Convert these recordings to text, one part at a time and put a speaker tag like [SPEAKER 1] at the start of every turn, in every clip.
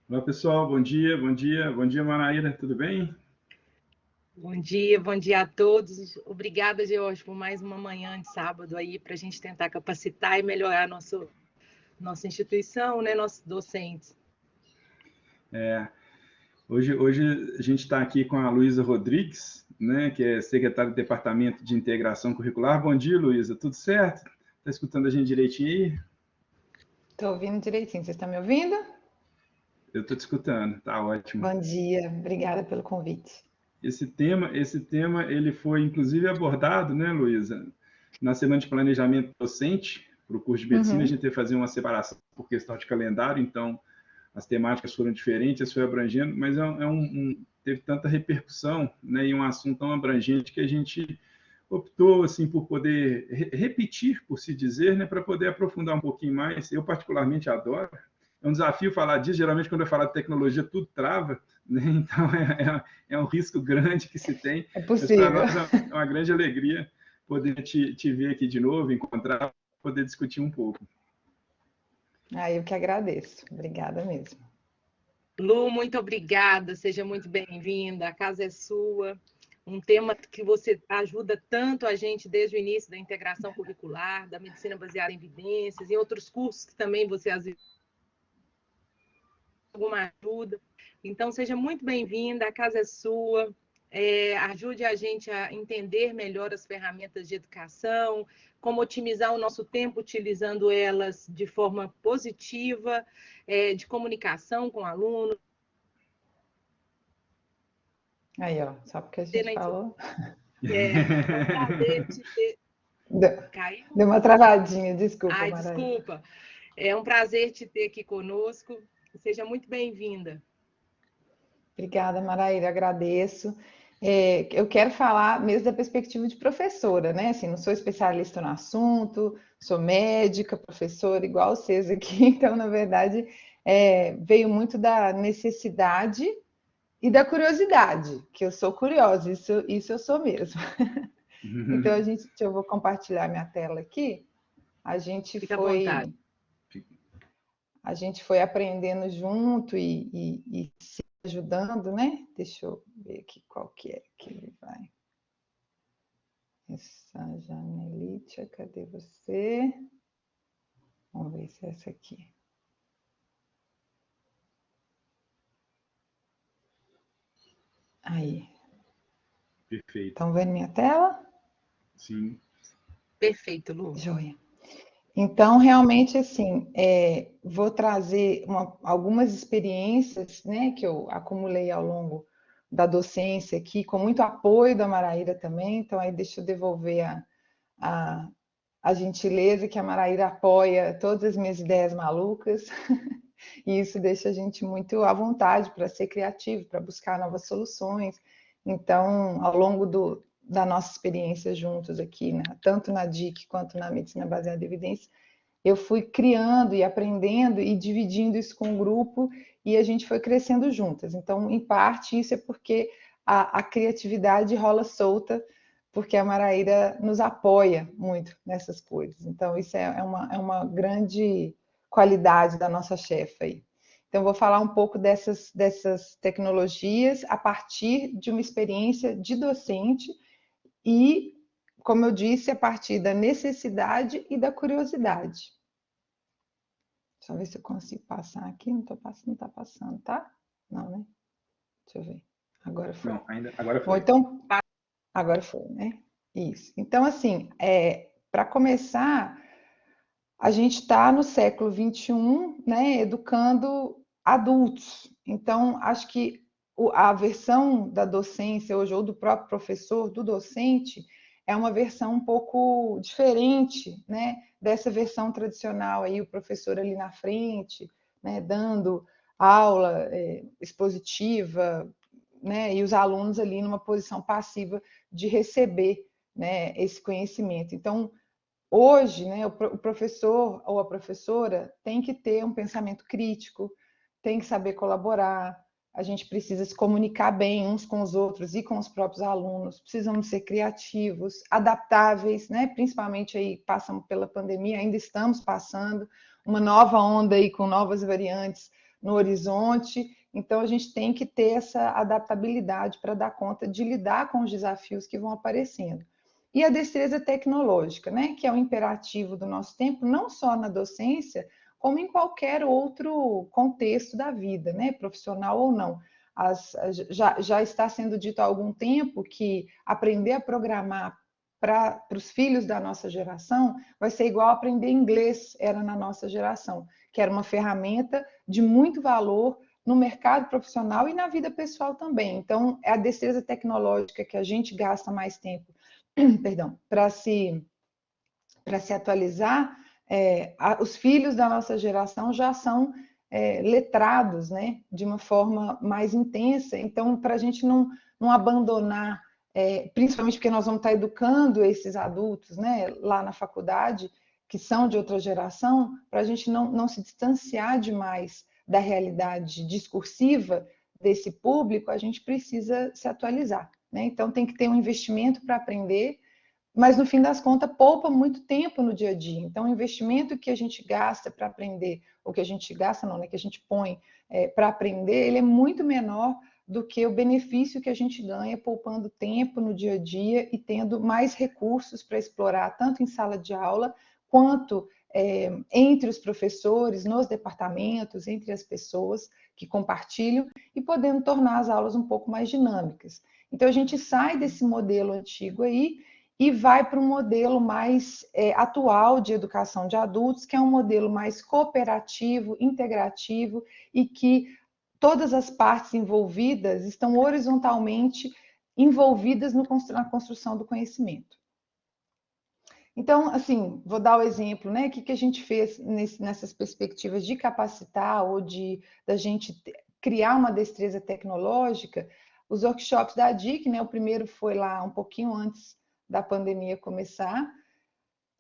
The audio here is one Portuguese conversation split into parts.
[SPEAKER 1] Olá, pessoal. Bom dia, bom dia. Bom dia, Manaíra. Tudo bem?
[SPEAKER 2] Bom dia a todos. Obrigada, George, por mais uma manhã de sábado aí para a gente tentar capacitar e melhorar nossa instituição, né, nossos docentes.
[SPEAKER 1] Hoje a gente está aqui com a Luísa Rodrigues, né, que é secretária do Departamento de Integração Curricular. Bom dia, Luísa. Tudo certo? Está escutando a gente direitinho aí?
[SPEAKER 3] Estou ouvindo direitinho. Vocês estão me ouvindo?
[SPEAKER 1] Eu estou te escutando. Tá ótimo.
[SPEAKER 3] Bom dia, obrigada pelo convite.
[SPEAKER 1] Esse tema, ele foi inclusive abordado, né, Luísa, na semana de planejamento docente para o curso de medicina. A gente teve que fazer uma separação por questão de calendário, então as temáticas foram diferentes, foi abrangendo, mas teve tanta repercussão, né, e um assunto tão abrangente que a gente optou assim por poder repetir, por se dizer, né, para poder aprofundar um pouquinho mais. Eu particularmente adoro. É um desafio falar disso. Geralmente, quando eu falo de tecnologia, tudo trava, né? Então é um risco grande que se tem.
[SPEAKER 3] É
[SPEAKER 1] Mas para
[SPEAKER 3] possível.
[SPEAKER 1] nós é uma grande alegria poder te ver aqui de novo, encontrar, poder discutir um pouco.
[SPEAKER 3] Eu que agradeço. Obrigada mesmo.
[SPEAKER 2] Lu, muito obrigada, seja muito bem-vinda, a casa é sua. Um tema que você ajuda tanto a gente desde o início da integração curricular, da medicina baseada em evidências, e outros cursos que também você às vezes alguma ajuda. Então, seja muito bem-vinda, a casa é sua. Ajude a gente a entender melhor as ferramentas de educação, como otimizar o nosso tempo utilizando elas de forma positiva, de comunicação com o aluno.
[SPEAKER 3] Aí, ó, só porque a gente falou.
[SPEAKER 2] É um prazer te ter.
[SPEAKER 3] Deu,
[SPEAKER 2] Caiu?
[SPEAKER 3] deu uma travadinha, desculpa,
[SPEAKER 2] Ai,
[SPEAKER 3] Maraí.
[SPEAKER 2] desculpa. É um prazer te ter aqui conosco. Seja muito bem-vinda.
[SPEAKER 3] Obrigada, Maraíra, agradeço. Eu quero falar mesmo da perspectiva de professora, né? Assim, não sou especialista no assunto, sou médica, professora, igual vocês aqui, então, na verdade, veio muito da necessidade e da curiosidade, que eu sou curiosa, isso eu sou mesmo. Então, eu vou compartilhar minha tela aqui. A gente
[SPEAKER 2] Fique à vontade.
[SPEAKER 3] foi, a gente foi aprendendo junto e se ajudando, né? Deixa eu ver aqui qual que é que ele vai. Essa Janelitia, cadê você? Vamos ver se é essa aqui. Aí.
[SPEAKER 1] Perfeito.
[SPEAKER 3] Estão vendo minha tela?
[SPEAKER 1] Sim.
[SPEAKER 2] Perfeito, Lu.
[SPEAKER 3] Joia. Então, realmente, assim, vou trazer algumas experiências, né, que eu acumulei ao longo da docência aqui, com muito apoio da Maraíra também. Então, aí deixa eu devolver a, a gentileza que a Maraíra apoia todas as minhas ideias malucas. E isso deixa a gente muito à vontade para ser criativo, para buscar novas soluções. Então, ao longo da nossa experiência juntos aqui, né, tanto na DIC quanto na medicina baseada em evidência, eu fui criando e aprendendo e dividindo isso com o grupo e a gente foi crescendo juntas. Então, em parte, isso é porque a criatividade rola solta, porque a Maraíra nos apoia muito nessas coisas. Então, isso é uma grande qualidade da nossa chefe aí. Então, vou falar um pouco dessas tecnologias a partir de uma experiência de docente e, como eu disse, a partir da necessidade e da curiosidade. Deixa eu ver se eu consigo passar aqui. Não está passando, tá? Não, né? Deixa eu ver. Agora foi.
[SPEAKER 1] Não, agora
[SPEAKER 3] Bom,
[SPEAKER 1] foi.
[SPEAKER 3] então, agora foi, né? Isso. Então, assim, para começar, a gente está no século XXI, né, educando adultos. Então, acho que a versão da docência hoje, ou do próprio professor, do docente, é uma versão um pouco diferente, né, dessa versão tradicional aí, o professor ali na frente, né, dando aula expositiva, né, e os alunos ali numa posição passiva de receber, né, esse conhecimento. Então, hoje, né, o professor ou a professora tem que ter um pensamento crítico, tem que saber colaborar, a gente precisa se comunicar bem uns com os outros e com os próprios alunos, precisamos ser criativos, adaptáveis, né? Principalmente aí passamos pela pandemia, ainda estamos passando uma nova onda aí com novas variantes no horizonte. Então, a gente tem que ter essa adaptabilidade para dar conta de lidar com os desafios que vão aparecendo. E a destreza tecnológica, né, que é um imperativo do nosso tempo, não só na docência, como em qualquer outro contexto da vida, né, profissional ou não. Já está sendo dito há algum tempo que aprender a programar para os filhos da nossa geração vai ser igual aprender inglês era na nossa geração, que era uma ferramenta de muito valor no mercado profissional e na vida pessoal também. Então, é a destreza tecnológica que a gente gasta mais tempo, perdão, para se atualizar. Os filhos da nossa geração já são letrados, né, de uma forma mais intensa. Então, para a gente não abandonar, principalmente porque nós vamos estar educando esses adultos, né, lá na faculdade, que são de outra geração, para a gente não se distanciar demais da realidade discursiva desse público, a gente precisa se atualizar, né? Então, tem que ter um investimento para aprender, mas no fim das contas poupa muito tempo no dia a dia. Então, o investimento que a gente gasta para aprender, ou que a gente gasta não, né, que a gente põe para aprender, ele é muito menor do que o benefício que a gente ganha poupando tempo no dia a dia e tendo mais recursos para explorar, tanto em sala de aula, quanto entre os professores, nos departamentos, entre as pessoas que compartilham, e podendo tornar as aulas um pouco mais dinâmicas. Então, a gente sai desse modelo antigo aí e vai para um modelo mais atual de educação de adultos, que é um modelo mais cooperativo, integrativo, e que todas as partes envolvidas estão horizontalmente envolvidas na construção do conhecimento. Então, assim, vou dar o exemplo, né? O que a gente fez nessas perspectivas de capacitar ou da gente criar uma destreza tecnológica. Os workshops da DIC, né? O primeiro foi lá um pouquinho antes da pandemia começar,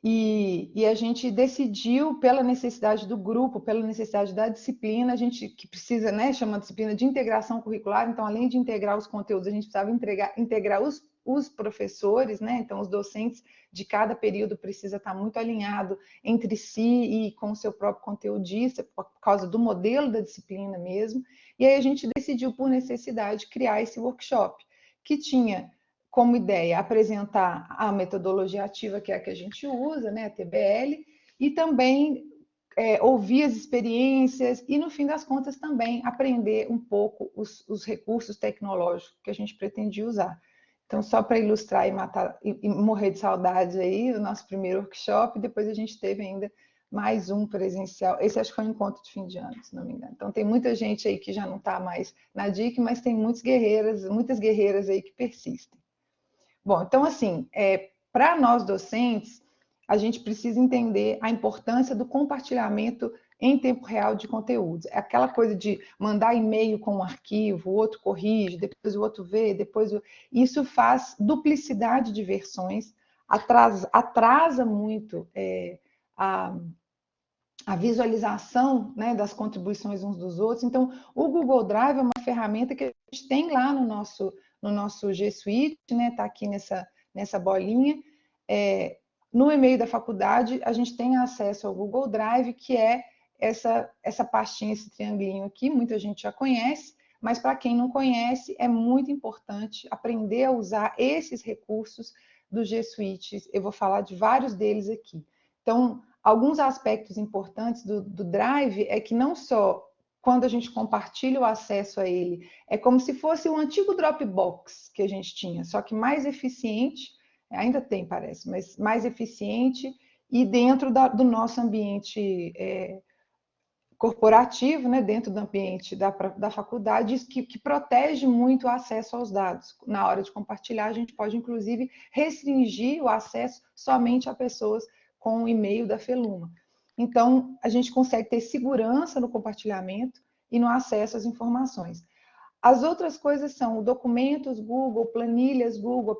[SPEAKER 3] e a gente decidiu, pela necessidade do grupo, pela necessidade da disciplina, a gente que precisa, né, chama disciplina de integração curricular, então, além de integrar os conteúdos, a gente precisava integrar os professores, né, então, os docentes de cada período precisa estar muito alinhado entre si e com o seu próprio conteudista, por causa do modelo da disciplina mesmo, e aí a gente decidiu, por necessidade, criar esse workshop, que tinha como ideia apresentar a metodologia ativa, que é a que a gente usa, né, a TBL, e também ouvir as experiências e, no fim das contas, também aprender um pouco os recursos tecnológicos que a gente pretendia usar. Então, só para ilustrar e morrer de saudade aí, o nosso primeiro workshop, depois a gente teve ainda mais um presencial. Esse acho que foi um encontro de fim de ano, se não me engano. Então, tem muita gente aí que já não está mais na DIC, mas tem muitas guerreiras aí que persistem. Bom, então, assim, para nós docentes, a gente precisa entender a importância do compartilhamento em tempo real de conteúdos. É aquela coisa de mandar e-mail com um arquivo, o outro corrige, depois o outro vê, Isso faz duplicidade de versões, atrasa muito a visualização, né, das contribuições uns dos outros. Então, o Google Drive é uma ferramenta que a gente tem lá no nosso G Suite, né, está aqui nessa bolinha. No e-mail da faculdade, a gente tem acesso ao Google Drive, que é essa pastinha, esse triangulinho aqui, muita gente já conhece, mas para quem não conhece, é muito importante aprender a usar esses recursos do G Suite. Eu vou falar de vários deles aqui. Então, alguns aspectos importantes do Drive é que não só quando a gente compartilha o acesso a ele, é como se fosse um antigo Dropbox que a gente tinha, só que mais eficiente, ainda tem, parece, mas mais eficiente e dentro do nosso ambiente corporativo, né, dentro do ambiente da faculdade, que protege muito o acesso aos dados. Na hora de compartilhar, a gente pode, inclusive, restringir o acesso somente a pessoas com o e-mail da Feluma. Então, a gente consegue ter segurança no compartilhamento e no acesso às informações. As outras coisas são documentos Google, planilhas Google,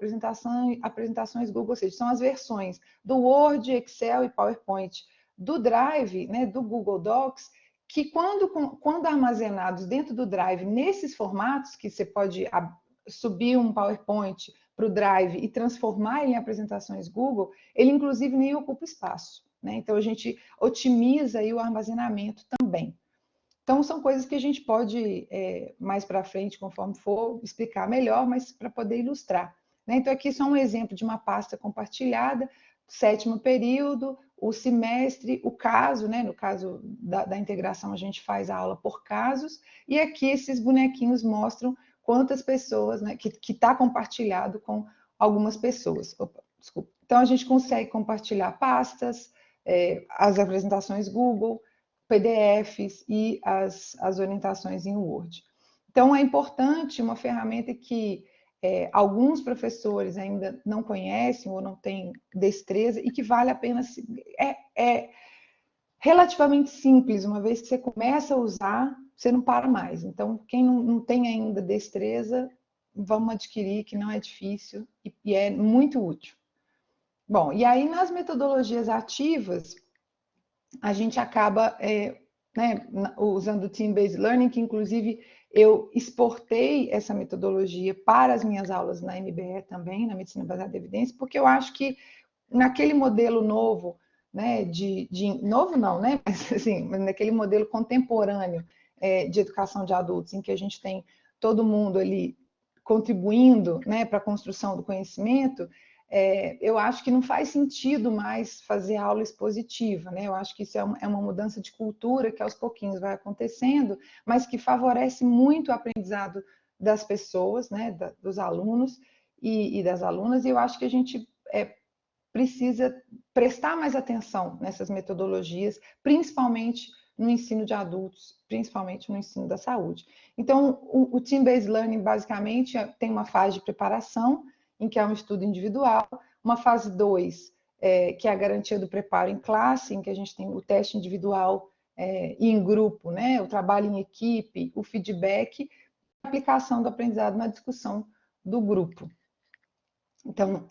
[SPEAKER 3] apresentações Google, ou seja, são as versões do Word, Excel e PowerPoint do Drive, né, do Google Docs, que quando armazenados dentro do Drive, nesses formatos, que você pode subir um PowerPoint para o Drive e transformar ele em apresentações Google, ele inclusive nem ocupa espaço, né? Então a gente otimiza aí o armazenamento também. Então, são coisas que a gente pode, mais para frente, conforme for, explicar melhor, mas para poder ilustrar, né? Então, aqui só um exemplo de uma pasta compartilhada, 7º período, o semestre, o caso, né? No caso da integração, a gente faz a aula por casos, e aqui esses bonequinhos mostram quantas pessoas, né, que está compartilhado com algumas pessoas. Opa, desculpa. Então, a gente consegue compartilhar pastas, as apresentações Google, PDFs e as orientações em Word. Então, é importante uma ferramenta que alguns professores ainda não conhecem ou não têm destreza e que vale a pena... É relativamente simples, uma vez que você começa a usar, você não para mais. Então, quem não tem ainda destreza, vamos adquirir, que não é difícil e é muito útil. Bom, e aí nas metodologias ativas, a gente acaba né, usando o Team-Based Learning, que inclusive eu exportei essa metodologia para as minhas aulas na MBE também, na Medicina Baseada em Evidência, porque eu acho que naquele modelo novo, né, novo não, né, mas assim, naquele modelo contemporâneo de educação de adultos, em que a gente tem todo mundo ali contribuindo, né, para a construção do conhecimento, eu acho que não faz sentido mais fazer aula expositiva, né? Eu acho que isso é uma mudança de cultura que aos pouquinhos vai acontecendo, mas que favorece muito o aprendizado das pessoas, né, dos alunos e das alunas, e eu acho que a gente precisa prestar mais atenção nessas metodologias, principalmente no ensino de adultos, principalmente no ensino da saúde. Então, o Team-Based Learning, basicamente, tem uma fase de preparação, em que é um estudo individual, uma fase 2, que é a garantia do preparo em classe, em que a gente tem o teste individual e em grupo, né? O trabalho em equipe, o feedback, a aplicação do aprendizado na discussão do grupo. Então,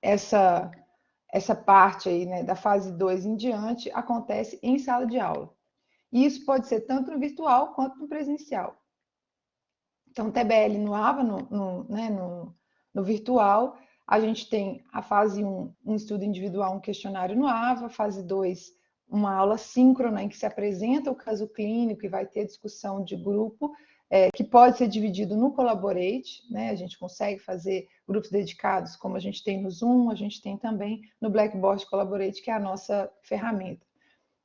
[SPEAKER 3] essa parte aí, né, da fase 2 em diante acontece em sala de aula. E isso pode ser tanto no virtual quanto no presencial. Então, TBL no AVA, no virtual, a gente tem a fase 1, um estudo individual, um questionário no AVA, fase 2, uma aula síncrona em que se apresenta o caso clínico e vai ter discussão de grupo, que pode ser dividido no Collaborate, né? A gente consegue fazer grupos dedicados, como a gente tem no Zoom, a gente tem também no Blackboard Collaborate, que é a nossa ferramenta.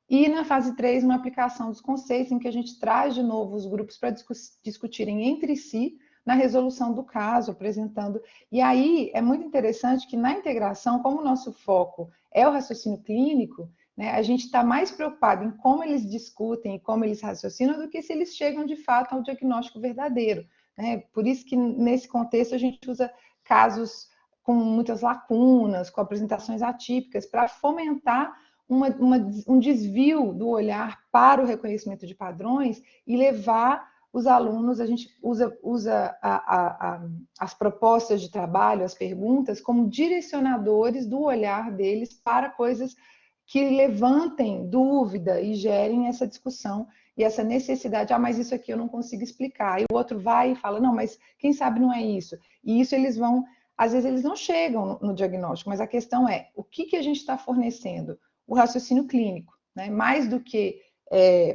[SPEAKER 3] E na fase 3, uma aplicação dos conceitos, em que a gente traz de novo os grupos para discutirem entre si na resolução do caso, apresentando. E aí é muito interessante que na integração, como o nosso foco é o raciocínio clínico, né, a gente está mais preocupado em como eles discutem e como eles raciocinam do que se eles chegam de fato ao diagnóstico verdadeiro, né? Por isso que nesse contexto a gente usa casos com muitas lacunas, com apresentações atípicas, para fomentar um desvio do olhar para o reconhecimento de padrões e levar os alunos, a gente usa as propostas de trabalho, as perguntas, como direcionadores do olhar deles para coisas que levantem dúvida e gerem essa discussão e essa necessidade, mas isso aqui eu não consigo explicar. E o outro vai e fala, não, mas quem sabe não é isso. E isso eles vão, às vezes eles não chegam no diagnóstico, mas a questão é, o que a gente está fornecendo? O raciocínio clínico, né? Mais do que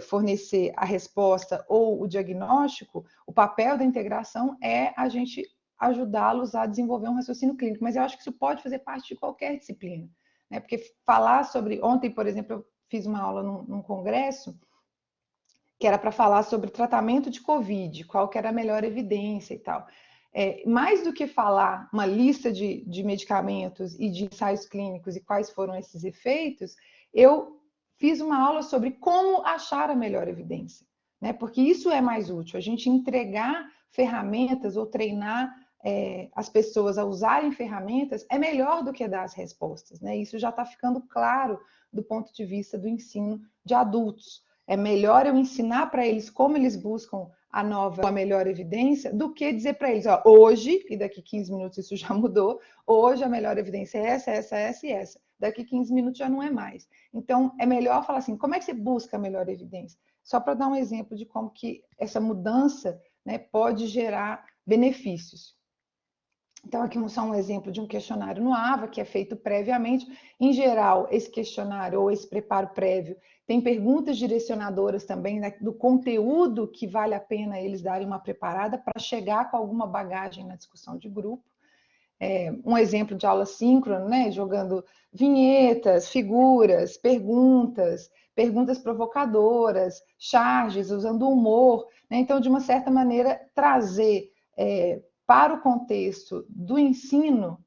[SPEAKER 3] fornecer a resposta ou o diagnóstico, o papel da integração é a gente ajudá-los a desenvolver um raciocínio clínico. Mas eu acho que isso pode fazer parte de qualquer disciplina, né? Porque falar sobre... Ontem, por exemplo, eu fiz uma aula num congresso que era para falar sobre tratamento de Covid, qual que era a melhor evidência e tal. Mais do que falar uma lista de medicamentos e de ensaios clínicos e quais foram esses efeitos, eu fiz uma aula sobre como achar a melhor evidência, né? Porque isso é mais útil, a gente entregar ferramentas ou treinar as pessoas a usarem ferramentas é melhor do que dar as respostas, né? Isso já está ficando claro do ponto de vista do ensino de adultos. É melhor eu ensinar para eles como eles buscam a melhor evidência, do que dizer para eles, ó, hoje, e daqui 15 minutos isso já mudou, hoje a melhor evidência é essa e essa. Daqui 15 minutos já não é mais. Então, é melhor falar assim, como é que você busca a melhor evidência? Só para dar um exemplo de como que essa mudança, né, pode gerar benefícios. Então, aqui só um exemplo de um questionário no AVA, que é feito previamente. Em geral, esse questionário ou esse preparo prévio tem perguntas direcionadoras também, né, do conteúdo que vale a pena eles darem uma preparada para chegar com alguma bagagem na discussão de grupo. Um exemplo de aula síncrona, né, jogando vinhetas, figuras, perguntas provocadoras, charges, usando humor, né? Então, de uma certa maneira, trazer para o contexto do ensino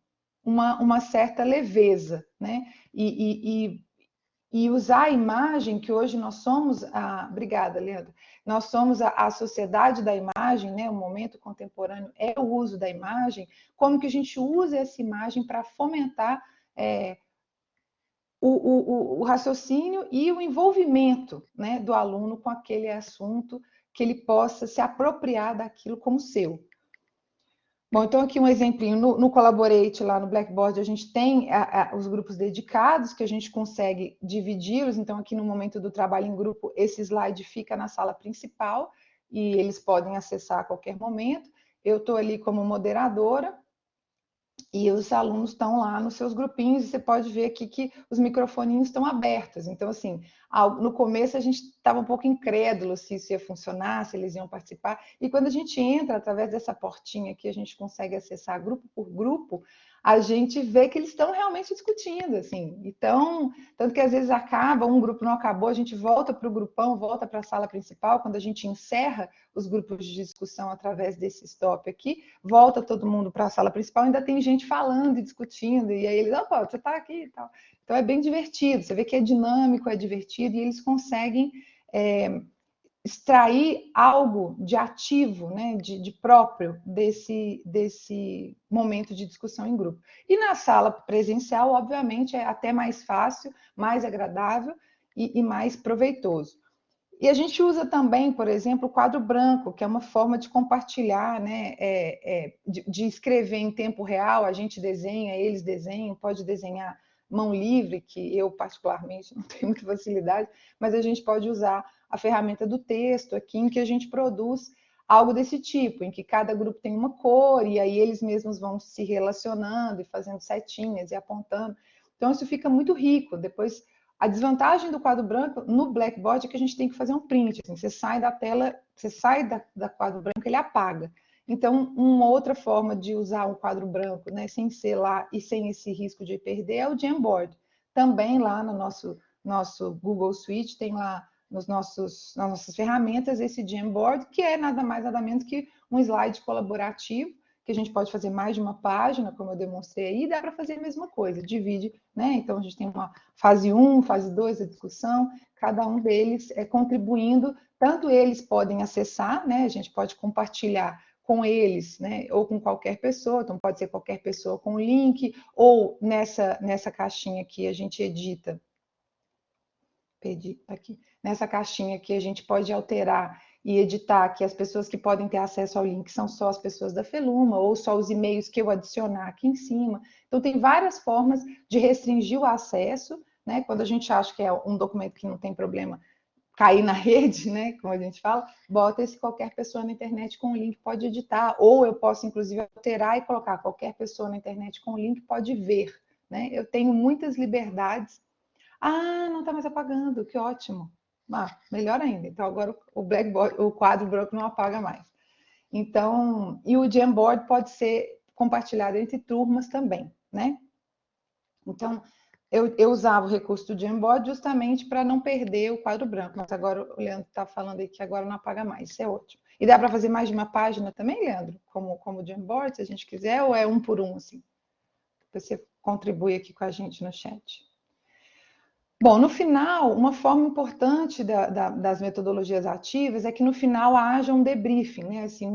[SPEAKER 3] uma certa leveza, né? E usar a imagem, que hoje nós somos Obrigada, Leandro. Nós somos a sociedade da imagem, né? O momento contemporâneo é o uso da imagem. Como que a gente usa essa imagem para fomentar o raciocínio e o envolvimento, né, do aluno com aquele assunto, que ele possa se apropriar daquilo como seu. Bom, então aqui um exemplinho, no Collaborate, lá no Blackboard, a gente tem os grupos dedicados, que a gente consegue dividi-los, então aqui no momento do trabalho em grupo, esse slide fica na sala principal, e eles podem acessar a qualquer momento. Eu estou ali como moderadora, e os alunos estão lá nos seus grupinhos, e você pode ver aqui que os microfoninhos estão abertos. Então, assim, no começo a gente estava um pouco incrédulo se isso ia funcionar, se eles iam participar. E quando a gente entra através dessa portinha aqui, a gente consegue acessar grupo por grupo, a gente vê que eles estão realmente discutindo, assim. Então, tanto que às vezes acaba, um grupo não acabou, a gente volta para o grupão, volta para a sala principal, quando a gente encerra os grupos de discussão através desse stop aqui, volta todo mundo para a sala principal, ainda tem gente falando e discutindo, e aí eles, opa, você está aqui e tal. Então é bem divertido, você vê que é dinâmico, é divertido, e eles conseguem extrair algo de ativo, né, de próprio desse momento de discussão em grupo. E na sala presencial, obviamente, é até mais fácil, mais agradável e mais proveitoso. E a gente usa também, por exemplo, o quadro branco, que é uma forma de compartilhar, né, de escrever em tempo real, a gente desenha, eles desenham, pode desenhar mão livre, que eu particularmente não tenho muita facilidade, mas a gente pode usar a ferramenta do texto aqui, em que a gente produz algo desse tipo, em que cada grupo tem uma cor, e aí eles mesmos vão se relacionando e fazendo setinhas e apontando. Então, isso fica muito rico. Depois, a desvantagem do quadro branco no Blackboard é que a gente tem que fazer um print. Assim, você sai da tela, você sai da quadro branco, ele apaga. Então, uma outra forma de usar um quadro branco, né, sem ser lá e sem esse risco de perder, é o Jamboard. Também lá no nosso Google Suite, tem lá nas nossas ferramentas esse Jamboard, que é nada mais, nada menos que um slide colaborativo, que a gente pode fazer mais de uma página, como eu demonstrei aí, e dá para fazer a mesma coisa, divide, né? Então, a gente tem uma fase 1, fase 2 da discussão, cada um deles contribuindo, tanto eles podem acessar, né? A gente pode compartilhar com eles, né? Ou com qualquer pessoa, então pode ser qualquer pessoa com o link, ou nessa caixinha aqui a gente edita, aqui, nessa caixinha que a gente pode alterar e editar, que as pessoas que podem ter acesso ao link são só as pessoas da Feluma, ou só os e-mails que eu adicionar aqui em cima. Então, tem várias formas de restringir o acesso, né? Quando a gente acha que é um documento que não tem problema cair na rede, né? Como a gente fala, bota esse qualquer pessoa na internet com o link pode editar, ou eu posso, inclusive, alterar e colocar qualquer pessoa na internet com o link pode ver, né? Eu tenho muitas liberdades. Não está mais apagando, que ótimo. Melhor ainda. Então, agora o Blackboard, o quadro branco não apaga mais. Então, e o Jamboard pode ser compartilhado entre turmas também, né? Então, eu usava o recurso do Jamboard justamente para não perder o quadro branco, mas agora o Leandro está falando aí que agora não apaga mais, isso é ótimo. E dá para fazer mais de uma página também, Leandro? Como o Jamboard, se a gente quiser, ou é um por um, assim? Você contribui aqui com a gente no chat. Bom, no final, uma forma importante das metodologias ativas é que no final haja um debriefing, né? Assim,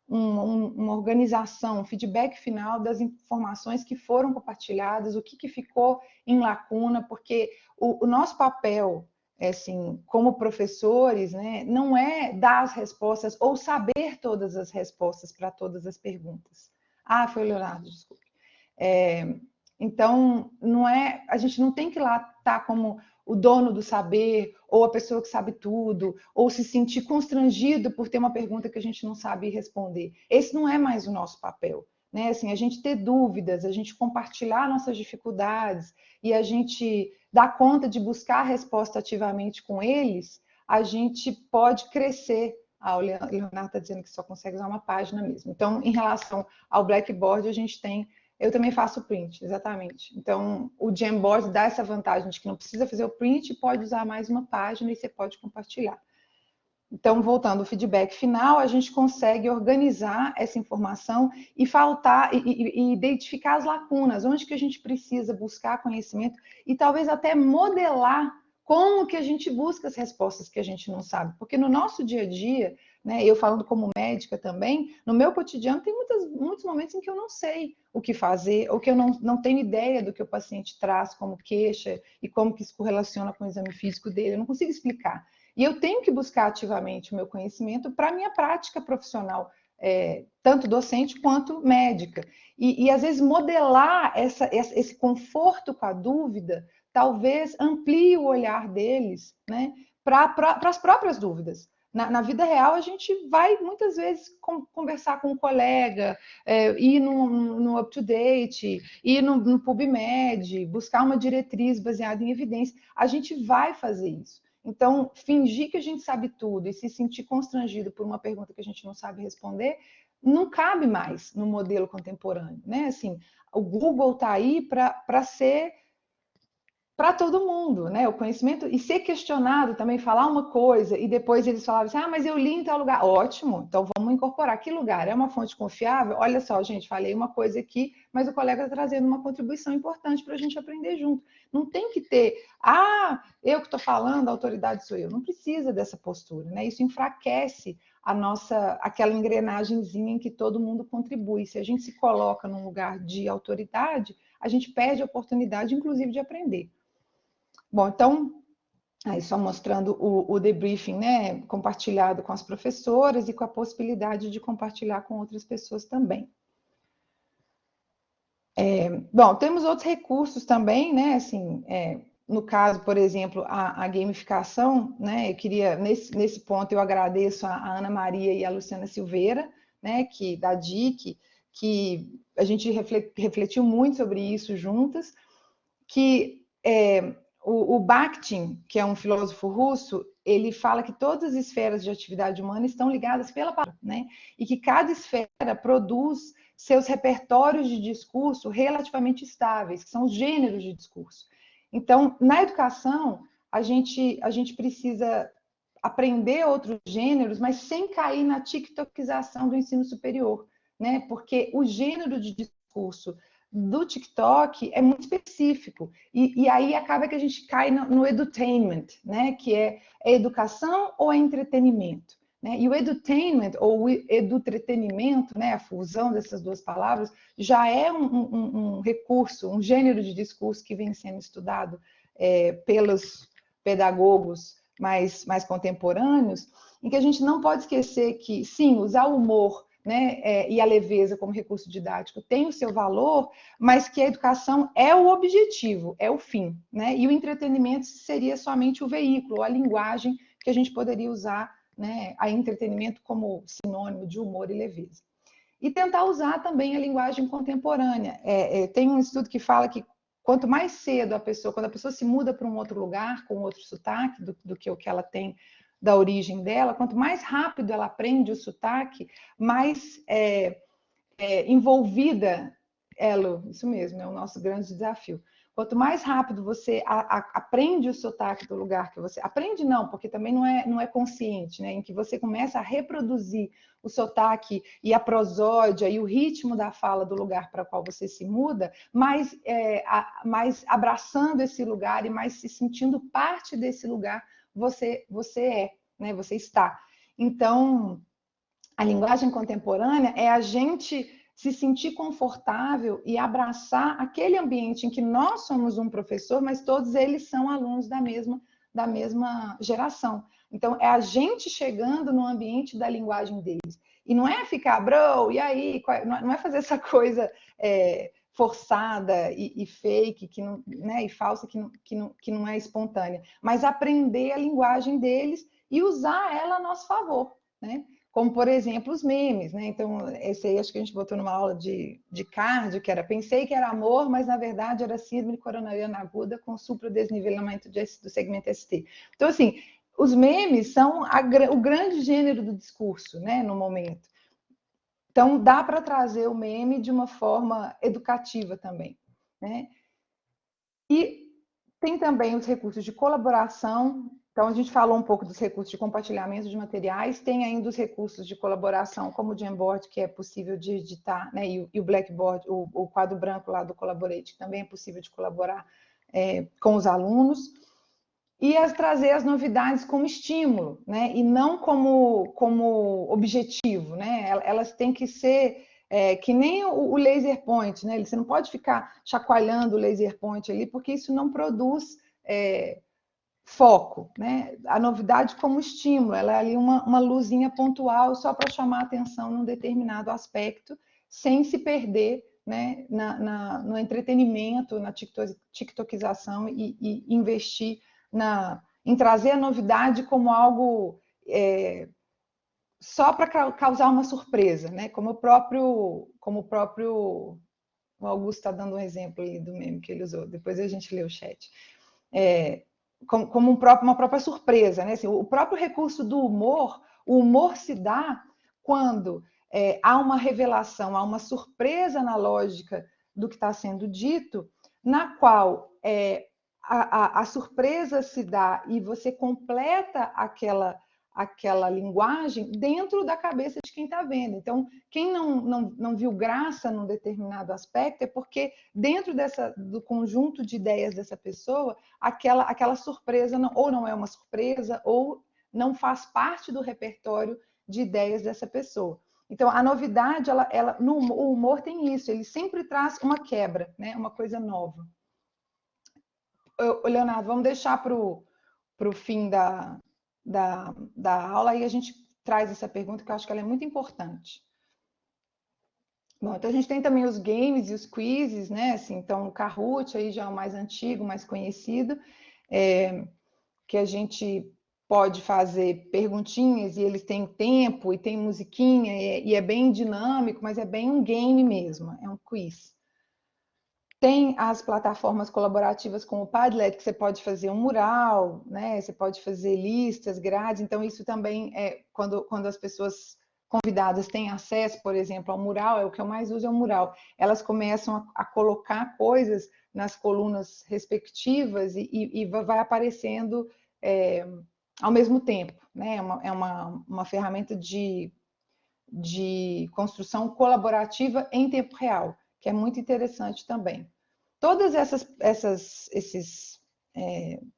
[SPEAKER 3] uma organização, um feedback final das informações que foram compartilhadas, o que ficou em lacuna, porque o nosso papel, assim, como professores, né, não é dar as respostas ou saber todas as respostas para todas as perguntas. Foi o Leonardo, desculpe. Então, a gente não tem que ir lá estar como o dono do saber, ou a pessoa que sabe tudo, ou se sentir constrangido por ter uma pergunta que a gente não sabe responder. Esse não é mais o nosso papel. né? Assim, a gente ter dúvidas, a gente compartilhar nossas dificuldades e a gente dar conta de buscar a resposta ativamente com eles, a gente pode crescer. O Leonardo está dizendo que só consegue usar uma página mesmo. Então, em relação ao Blackboard, a gente tem... Eu também faço print, exatamente. Então, o Jamboard dá essa vantagem de que não precisa fazer o print, pode usar mais uma página e você pode compartilhar. Então, voltando ao feedback final, a gente consegue organizar essa informação e identificar as lacunas, onde que a gente precisa buscar conhecimento e talvez até modelar como que a gente busca as respostas que a gente não sabe. Porque no nosso dia a dia, né, eu falando como médica também, no meu cotidiano tem muitos momentos em que eu não sei o que fazer, ou que eu não tenho ideia do que o paciente traz como queixa e como que isso correlaciona com o exame físico dele, eu não consigo explicar. E eu tenho que buscar ativamente o meu conhecimento para a minha prática profissional, tanto docente quanto médica. E às vezes modelar esse conforto com a dúvida talvez amplie o olhar deles, né, para as próprias dúvidas. Na vida real, a gente vai muitas vezes conversar com um colega, ir no UpToDate, ir no PubMed, buscar uma diretriz baseada em evidência. A gente vai fazer isso. Então, fingir que a gente sabe tudo e se sentir constrangido por uma pergunta que a gente não sabe responder, não cabe mais no modelo contemporâneo, né? Assim, o Google está aí para ser para todo mundo, né? O conhecimento e ser questionado também, falar uma coisa e depois eles falavam assim, mas eu li em tal lugar. Ótimo, então vamos incorporar. Que lugar? É uma fonte confiável? Olha só, gente, falei uma coisa aqui, mas o colega está trazendo uma contribuição importante para a gente aprender junto. Não tem que ter, eu que estou falando, a autoridade sou eu. Não precisa dessa postura, né? Isso enfraquece aquela engrenagemzinha em que todo mundo contribui. Se a gente se coloca num lugar de autoridade, a gente perde a oportunidade, inclusive, de aprender. Bom, então, aí só mostrando o debriefing, né, compartilhado com as professoras e com a possibilidade de compartilhar com outras pessoas também. Bom, temos outros recursos também, né, assim, no caso, por exemplo, a gamificação, né, eu queria, nesse ponto, eu agradeço a Ana Maria e a Luciana Silveira, né, da DIC, que a gente refletiu muito sobre isso juntas, que o Bakhtin, que é um filósofo russo, ele fala que todas as esferas de atividade humana estão ligadas pela palavra, né? E que cada esfera produz seus repertórios de discurso relativamente estáveis, que são os gêneros de discurso. Então, na educação, a gente precisa aprender outros gêneros, mas sem cair na tiktokização do ensino superior, né? Porque o gênero de discurso do TikTok é muito específico. E aí acaba que a gente cai no edutainment, né? Que é educação ou é entretenimento. Né? E o edutainment ou o edutretenimento, né? A fusão dessas duas palavras, já é um recurso, um gênero de discurso que vem sendo estudado pelos pedagogos mais contemporâneos, em que a gente não pode esquecer que, sim, usar o humor, né, e a leveza como recurso didático tem o seu valor, mas que a educação é o objetivo, é o fim, né? E o entretenimento seria somente o veículo, a linguagem que a gente poderia usar, né, a entretenimento como sinônimo de humor e leveza. E tentar usar também a linguagem contemporânea. Tem um estudo que fala que quanto mais cedo quando a pessoa se muda para um outro lugar, com outro sotaque do que o que ela tem da origem dela, quanto mais rápido ela aprende o sotaque, mais envolvida ela, isso mesmo, é o nosso grande desafio. Quanto mais rápido você aprende o sotaque do lugar que você... Aprende não, porque também não é consciente, né? Em que você começa a reproduzir o sotaque e a prosódia e o ritmo da fala do lugar para o qual você se muda, mais abraçando esse lugar e mais se sentindo parte desse lugar, você né? Você está. Então, a linguagem contemporânea é a gente se sentir confortável e abraçar aquele ambiente em que nós somos um professor, mas todos eles são alunos da mesma geração. Então, é a gente chegando no ambiente da linguagem deles. E não é ficar, bro, e aí? Não é fazer essa coisa forçada e fake, que não, né, e falsa, que não é espontânea, mas aprender a linguagem deles e usar ela a nosso favor, né? como, por exemplo, os memes, né? Então, esse aí acho que a gente botou numa aula de cardio, que era, pensei que era amor, mas na verdade era síndrome coronariana aguda com supradesnivelamento do segmento ST. Então, assim, os memes são o grande gênero do discurso, né, no momento. Então, dá para trazer o meme de uma forma educativa também, né? E tem também os recursos de colaboração. Então, a gente falou um pouco dos recursos de compartilhamento de materiais, tem ainda os recursos de colaboração, como o Jamboard, que é possível de editar, né? E o Blackboard, o quadro branco lá do Collaborate, que também é possível de colaborar com os alunos. E trazer as novidades como estímulo, né? E não como objetivo, né? Elas têm que ser que nem o laser point, né? Você não pode ficar chacoalhando o laser point ali, porque isso não produz foco, né? A novidade como estímulo, ela é ali uma luzinha pontual só para chamar a atenção num determinado aspecto, sem se perder, né, no entretenimento, na tiktokização e investir em trazer a novidade como algo só para causar uma surpresa, né? Como o próprio o Augusto está dando um exemplo aí do meme que ele usou, depois a gente lê o chat. Como uma própria surpresa, né? Assim, o próprio recurso do humor, o humor se dá quando há uma revelação, há uma surpresa na lógica do que está sendo dito, na qual a surpresa se dá e você completa aquela linguagem dentro da cabeça de quem está vendo. Então, quem não viu graça num determinado aspecto é porque dentro do conjunto de ideias dessa pessoa, aquela surpresa ou não é uma surpresa ou não faz parte do repertório de ideias dessa pessoa. Então, a novidade, o humor tem isso, ele sempre traz uma quebra, né? Uma coisa nova. Leonardo, vamos deixar para o fim da aula e a gente traz essa pergunta que eu acho que ela é muito importante. Bom, então a gente tem também os games e os quizzes, né? Assim, então o Kahoot aí já é o mais antigo, mais conhecido, que a gente pode fazer perguntinhas e eles têm tempo e tem musiquinha e é bem dinâmico, mas é bem um game mesmo, é um quiz. Tem as plataformas colaborativas como o Padlet, que você pode fazer um mural, né? Você pode fazer listas, grades. Então, isso também é quando as pessoas convidadas têm acesso, por exemplo, ao mural, o que eu mais uso é o mural. Elas começam a colocar coisas nas colunas respectivas e vai aparecendo ao mesmo tempo, né? É uma ferramenta de construção colaborativa em tempo real, que é muito interessante também. Todos esses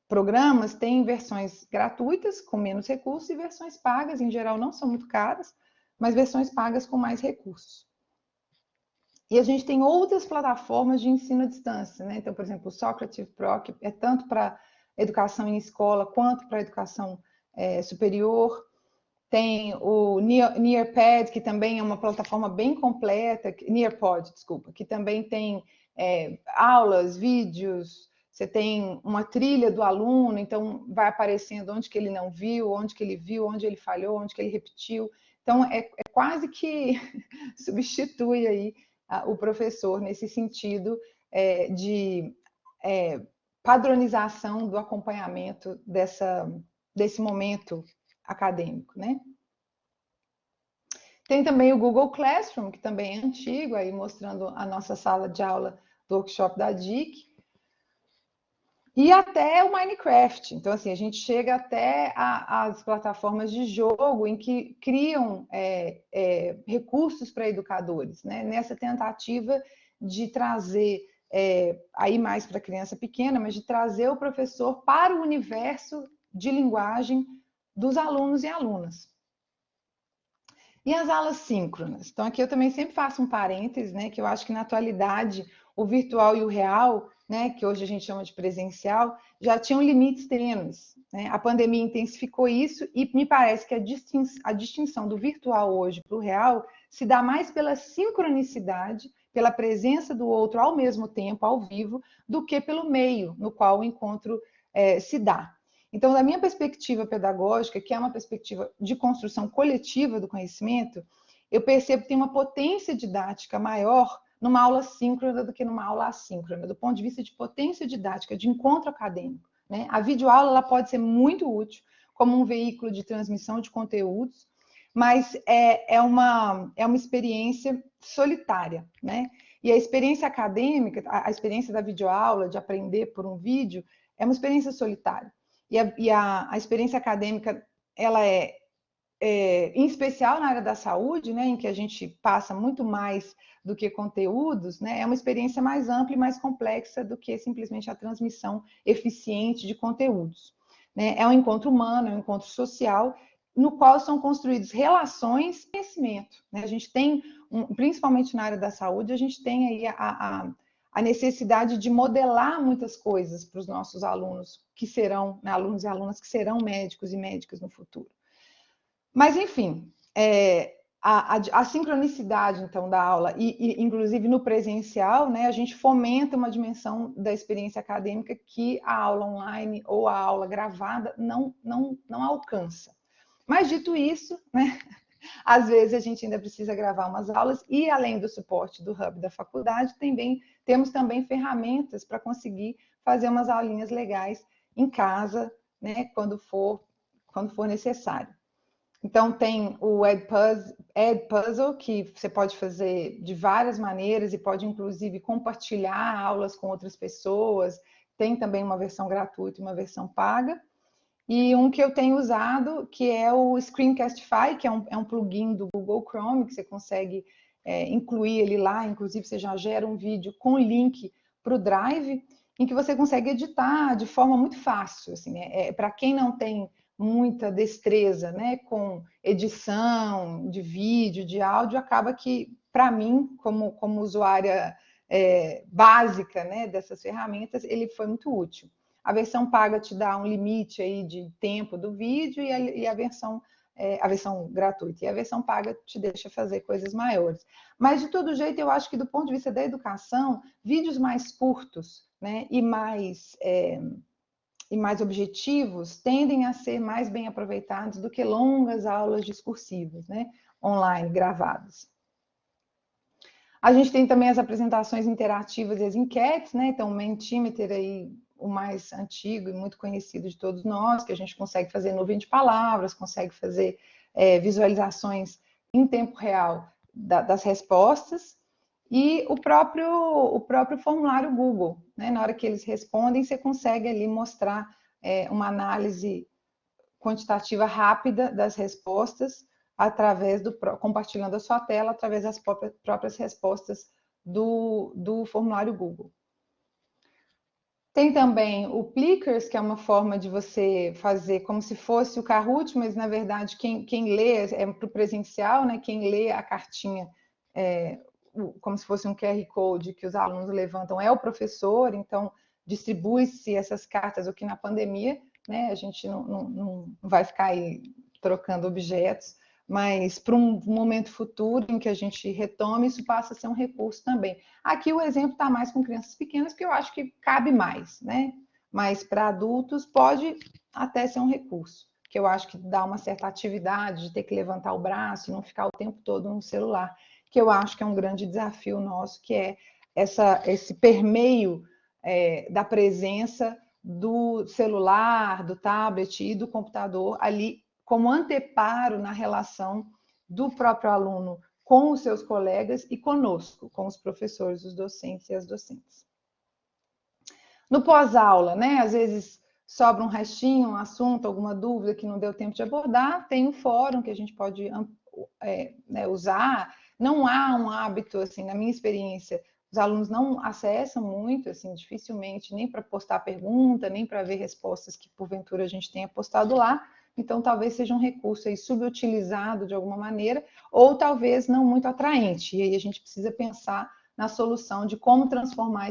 [SPEAKER 3] programas têm versões gratuitas, com menos recursos, e versões pagas, em geral não são muito caras, mas versões pagas com mais recursos. E a gente tem outras plataformas de ensino à distância, né? Então, por exemplo, o Socrative Pro, que é tanto para educação em escola quanto para educação superior. Tem o Nearpod, que também é uma plataforma bem completa, Nearpod, desculpa, que também tem aulas, vídeos, você tem uma trilha do aluno, então vai aparecendo onde que ele não viu, onde que ele viu, onde ele falhou, onde que ele repetiu. Então, é quase que substitui aí o professor nesse sentido de padronização do acompanhamento desse momento acadêmico, né? Tem também o Google Classroom, que também é antigo, aí mostrando a nossa sala de aula do workshop da DIC. E até o Minecraft. Então, assim, a gente chega até as plataformas de jogo em que criam recursos para educadores, né? Nessa tentativa de trazer, aí mais para criança pequena, mas de trazer o professor para o universo de linguagem dos alunos e alunas. E as aulas síncronas? Então, aqui eu também sempre faço um parênteses, né? Que eu acho que na atualidade o virtual e o real, né? Que hoje a gente chama de presencial, já tinham limites tênues, né? A pandemia intensificou isso e me parece que a distinção do virtual hoje para o real se dá mais pela sincronicidade, pela presença do outro ao mesmo tempo, ao vivo, do que pelo meio no qual o encontro se dá. Então, da minha perspectiva pedagógica, que é uma perspectiva de construção coletiva do conhecimento, eu percebo que tem uma potência didática maior numa aula síncrona do que numa aula assíncrona, do ponto de vista de potência didática, de encontro acadêmico, né? A videoaula ela pode ser muito útil como um veículo de transmissão de conteúdos, mas é uma experiência solitária, né? E a experiência acadêmica, a experiência da videoaula, de aprender por um vídeo, é uma experiência solitária. E a experiência acadêmica, ela em especial na área da saúde, né, em que a gente passa muito mais do que conteúdos, né, é uma experiência mais ampla e mais complexa do que simplesmente a transmissão eficiente de conteúdos, né? É um encontro humano, é um encontro social, no qual são construídas relações e conhecimento, né? A gente tem, principalmente na área da saúde, a gente tem aí a necessidade de modelar muitas coisas para os nossos alunos, que serão, né, alunos e alunas que serão médicos e médicas no futuro. Mas, enfim, a sincronicidade, então, da aula, e inclusive no presencial, né, a gente fomenta uma dimensão da experiência acadêmica que a aula online ou a aula gravada não alcança. Mas, dito isso, né, às vezes a gente ainda precisa gravar umas aulas e, além do suporte do Hub da faculdade, temos também ferramentas para conseguir fazer umas aulinhas legais em casa, né, quando for necessário. Então, tem o Edpuzzle, que você pode fazer de várias maneiras e pode, inclusive, compartilhar aulas com outras pessoas. Tem também uma versão gratuita e uma versão paga. E um que eu tenho usado, que é o Screencastify, que é um plugin do Google Chrome, que você consegue incluir ele lá. Inclusive, você já gera um vídeo com link para o Drive, em que você consegue editar de forma muito fácil. Assim, para quem não tem muita destreza, né, com edição de vídeo, de áudio, acaba que, para mim, como usuária básica, né, dessas ferramentas, ele foi muito útil. A versão paga te dá um limite aí de tempo do vídeo e a versão gratuita. E a versão paga te deixa fazer coisas maiores. Mas, de todo jeito, eu acho que, do ponto de vista da educação, vídeos mais curtos, né, e mais objetivos tendem a ser mais bem aproveitados do que longas aulas discursivas, né, online, gravadas. A gente tem também as apresentações interativas e as enquetes, né? Então, o Mentimeter aí, o mais antigo e muito conhecido de todos nós, que a gente consegue fazer nuvem de palavras, consegue fazer visualizações em tempo real das respostas, e o próprio formulário Google, né? Na hora que eles respondem, você consegue ali mostrar uma análise quantitativa rápida das respostas, compartilhando a sua tela através das próprias respostas do formulário Google. Tem também o Plickers, que é uma forma de você fazer como se fosse o Kahoot, mas, na verdade, quem lê para o presencial, né? Quem lê a cartinha como se fosse um QR Code que os alunos levantam é o professor, então distribui-se essas cartas aqui na pandemia, né? A gente não vai ficar aí trocando objetos, mas para um momento futuro em que a gente retome, isso passa a ser um recurso também. Aqui o exemplo está mais com crianças pequenas, porque eu acho que cabe mais, né? Mas para adultos pode até ser um recurso, que eu acho que dá uma certa atividade de ter que levantar o braço e não ficar o tempo todo no celular, que eu acho que é um grande desafio nosso, que é esse permeio da presença do celular, do tablet e do computador ali como anteparo na relação do próprio aluno com os seus colegas e conosco, com os professores, os docentes e as docentes. No pós-aula, né, às vezes sobra um restinho, um assunto, alguma dúvida que não deu tempo de abordar, tem um fórum que a gente pode usar. Não há um hábito, assim, na minha experiência, os alunos não acessam muito, assim, dificilmente, nem para postar pergunta, nem para ver respostas que, porventura, a gente tenha postado lá. Então, talvez seja um recurso aí subutilizado de alguma maneira, ou talvez não muito atraente. E aí a gente precisa pensar na solução de como transformar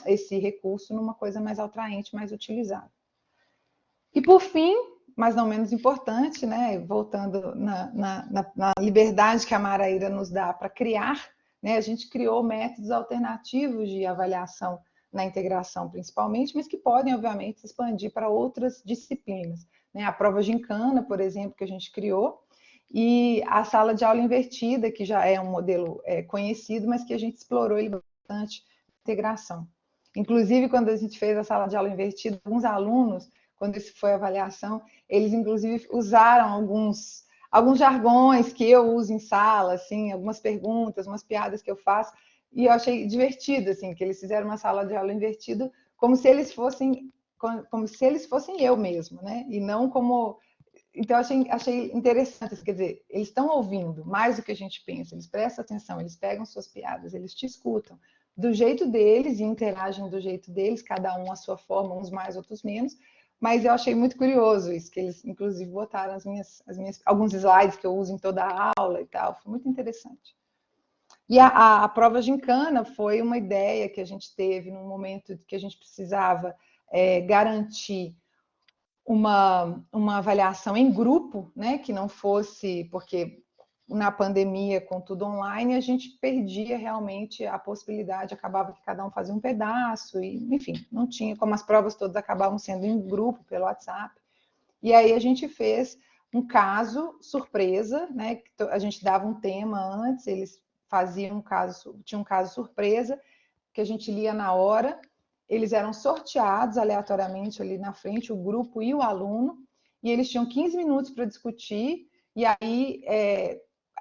[SPEAKER 3] esse recurso numa coisa mais atraente, mais utilizada. E, por fim, mas não menos importante, né, voltando na liberdade que a Maraíra nos dá para criar, né, a gente criou métodos alternativos de avaliação na integração principalmente, mas que podem, obviamente, se expandir para outras disciplinas, né? A prova gincana, por exemplo, que a gente criou, e a sala de aula invertida, que já é um modelo conhecido, mas que a gente explorou ele bastante, integração. Inclusive, quando a gente fez a sala de aula invertida, alguns alunos, quando isso foi avaliação, eles inclusive usaram alguns jargões que eu uso em sala, assim, algumas perguntas, umas piadas que eu faço, e eu achei divertido, assim, que eles fizeram uma sala de aula invertida como se eles fossem eu mesmo, né? E não como... Então, achei interessante, quer dizer, eles estão ouvindo mais do que a gente pensa, eles prestam atenção, eles pegam suas piadas, eles te escutam do jeito deles e interagem do jeito deles, cada um à sua forma, uns mais, outros menos, mas eu achei muito curioso isso, que eles, inclusive, botaram alguns slides que eu uso em toda a aula e tal, foi muito interessante. E a prova gincana foi uma ideia que a gente teve num momento que a gente precisava garantir uma avaliação em grupo, né, que não fosse, porque na pandemia, com tudo online, a gente perdia realmente a possibilidade, acabava que cada um fazia um pedaço, e, enfim, não tinha, como as provas todas acabavam sendo em grupo, pelo WhatsApp. E aí a gente fez um caso surpresa, né, a gente dava um tema antes, eles faziam tinha um caso surpresa, que a gente lia na hora, eles eram sorteados aleatoriamente ali na frente, o grupo e o aluno, e eles tinham 15 minutos para discutir, e aí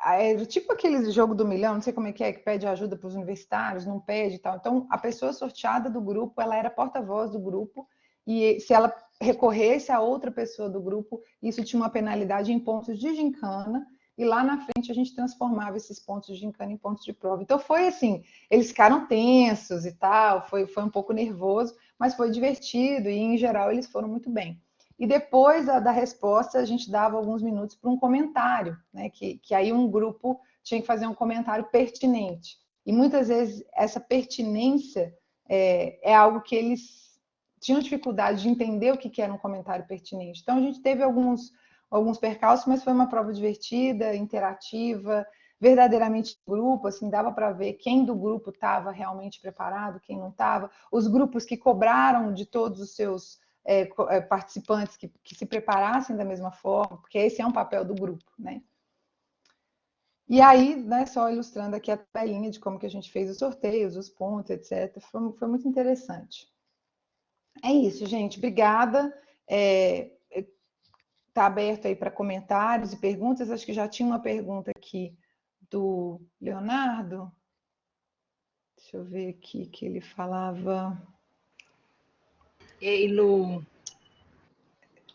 [SPEAKER 3] era tipo aquele jogo do milhão, não sei como é, que pede ajuda para os universitários, não pede e tal. Então, a pessoa sorteada do grupo, ela era porta-voz do grupo, e se ela recorresse a outra pessoa do grupo, isso tinha uma penalidade em pontos de gincana, e lá na frente a gente transformava esses pontos de gincana em pontos de prova. Então foi assim, eles ficaram tensos e tal, foi um pouco nervoso, mas foi divertido e em geral eles foram muito bem. E depois da resposta a gente dava alguns minutos para um comentário, né? Que aí um grupo tinha que fazer um comentário pertinente. E muitas vezes essa pertinência é algo que eles tinham dificuldade de entender o que era um comentário pertinente. Então a gente teve alguns percalços, mas foi uma prova divertida, interativa, verdadeiramente grupo, assim, dava para ver quem do grupo estava realmente preparado, quem não estava, os grupos que cobraram de todos os seus participantes que se preparassem da mesma forma, porque esse é um papel do grupo, né? E aí, né, só ilustrando aqui a tabelinha de como que a gente fez os sorteios, os pontos, etc. Foi muito interessante. É isso, gente. Obrigada. Está aberto aí para comentários e perguntas. Acho que já tinha uma pergunta aqui do Leonardo. Deixa eu ver aqui que ele falava.
[SPEAKER 2] Ei, Lu.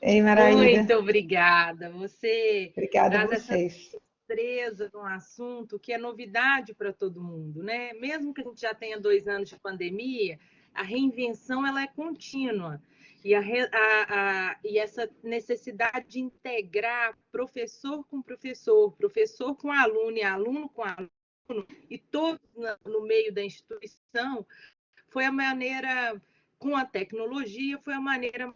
[SPEAKER 3] Ei, Maraída.
[SPEAKER 2] Muito obrigada. Você
[SPEAKER 3] Obrigada
[SPEAKER 2] traz
[SPEAKER 3] a vocês.
[SPEAKER 2] essa destreza num assunto que é novidade para todo mundo, né? Mesmo que a gente já tenha 2 anos de pandemia, a reinvenção ela é contínua. E, e essa necessidade de integrar professor com professor, professor com aluno e aluno com aluno, e todos no meio da instituição, foi a maneira, com a tecnologia, foi a maneira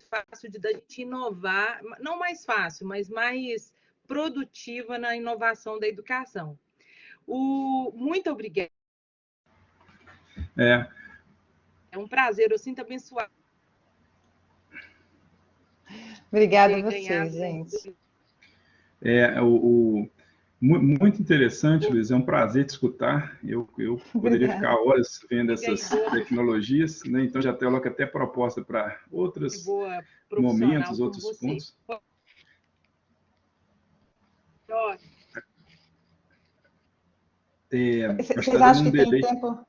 [SPEAKER 2] fácil de a gente inovar, não mais fácil, mas mais produtiva na inovação da educação. Muito obrigada. É um prazer, eu sinto abençoado.
[SPEAKER 3] Obrigada a vocês, gente.
[SPEAKER 1] Muito interessante, Luiz. É um prazer te escutar. Eu poderia ficar horas vendo essas tecnologias, né? Então já coloco até proposta para outros momentos, outros pontos.
[SPEAKER 3] Vocês acham que tem tempo?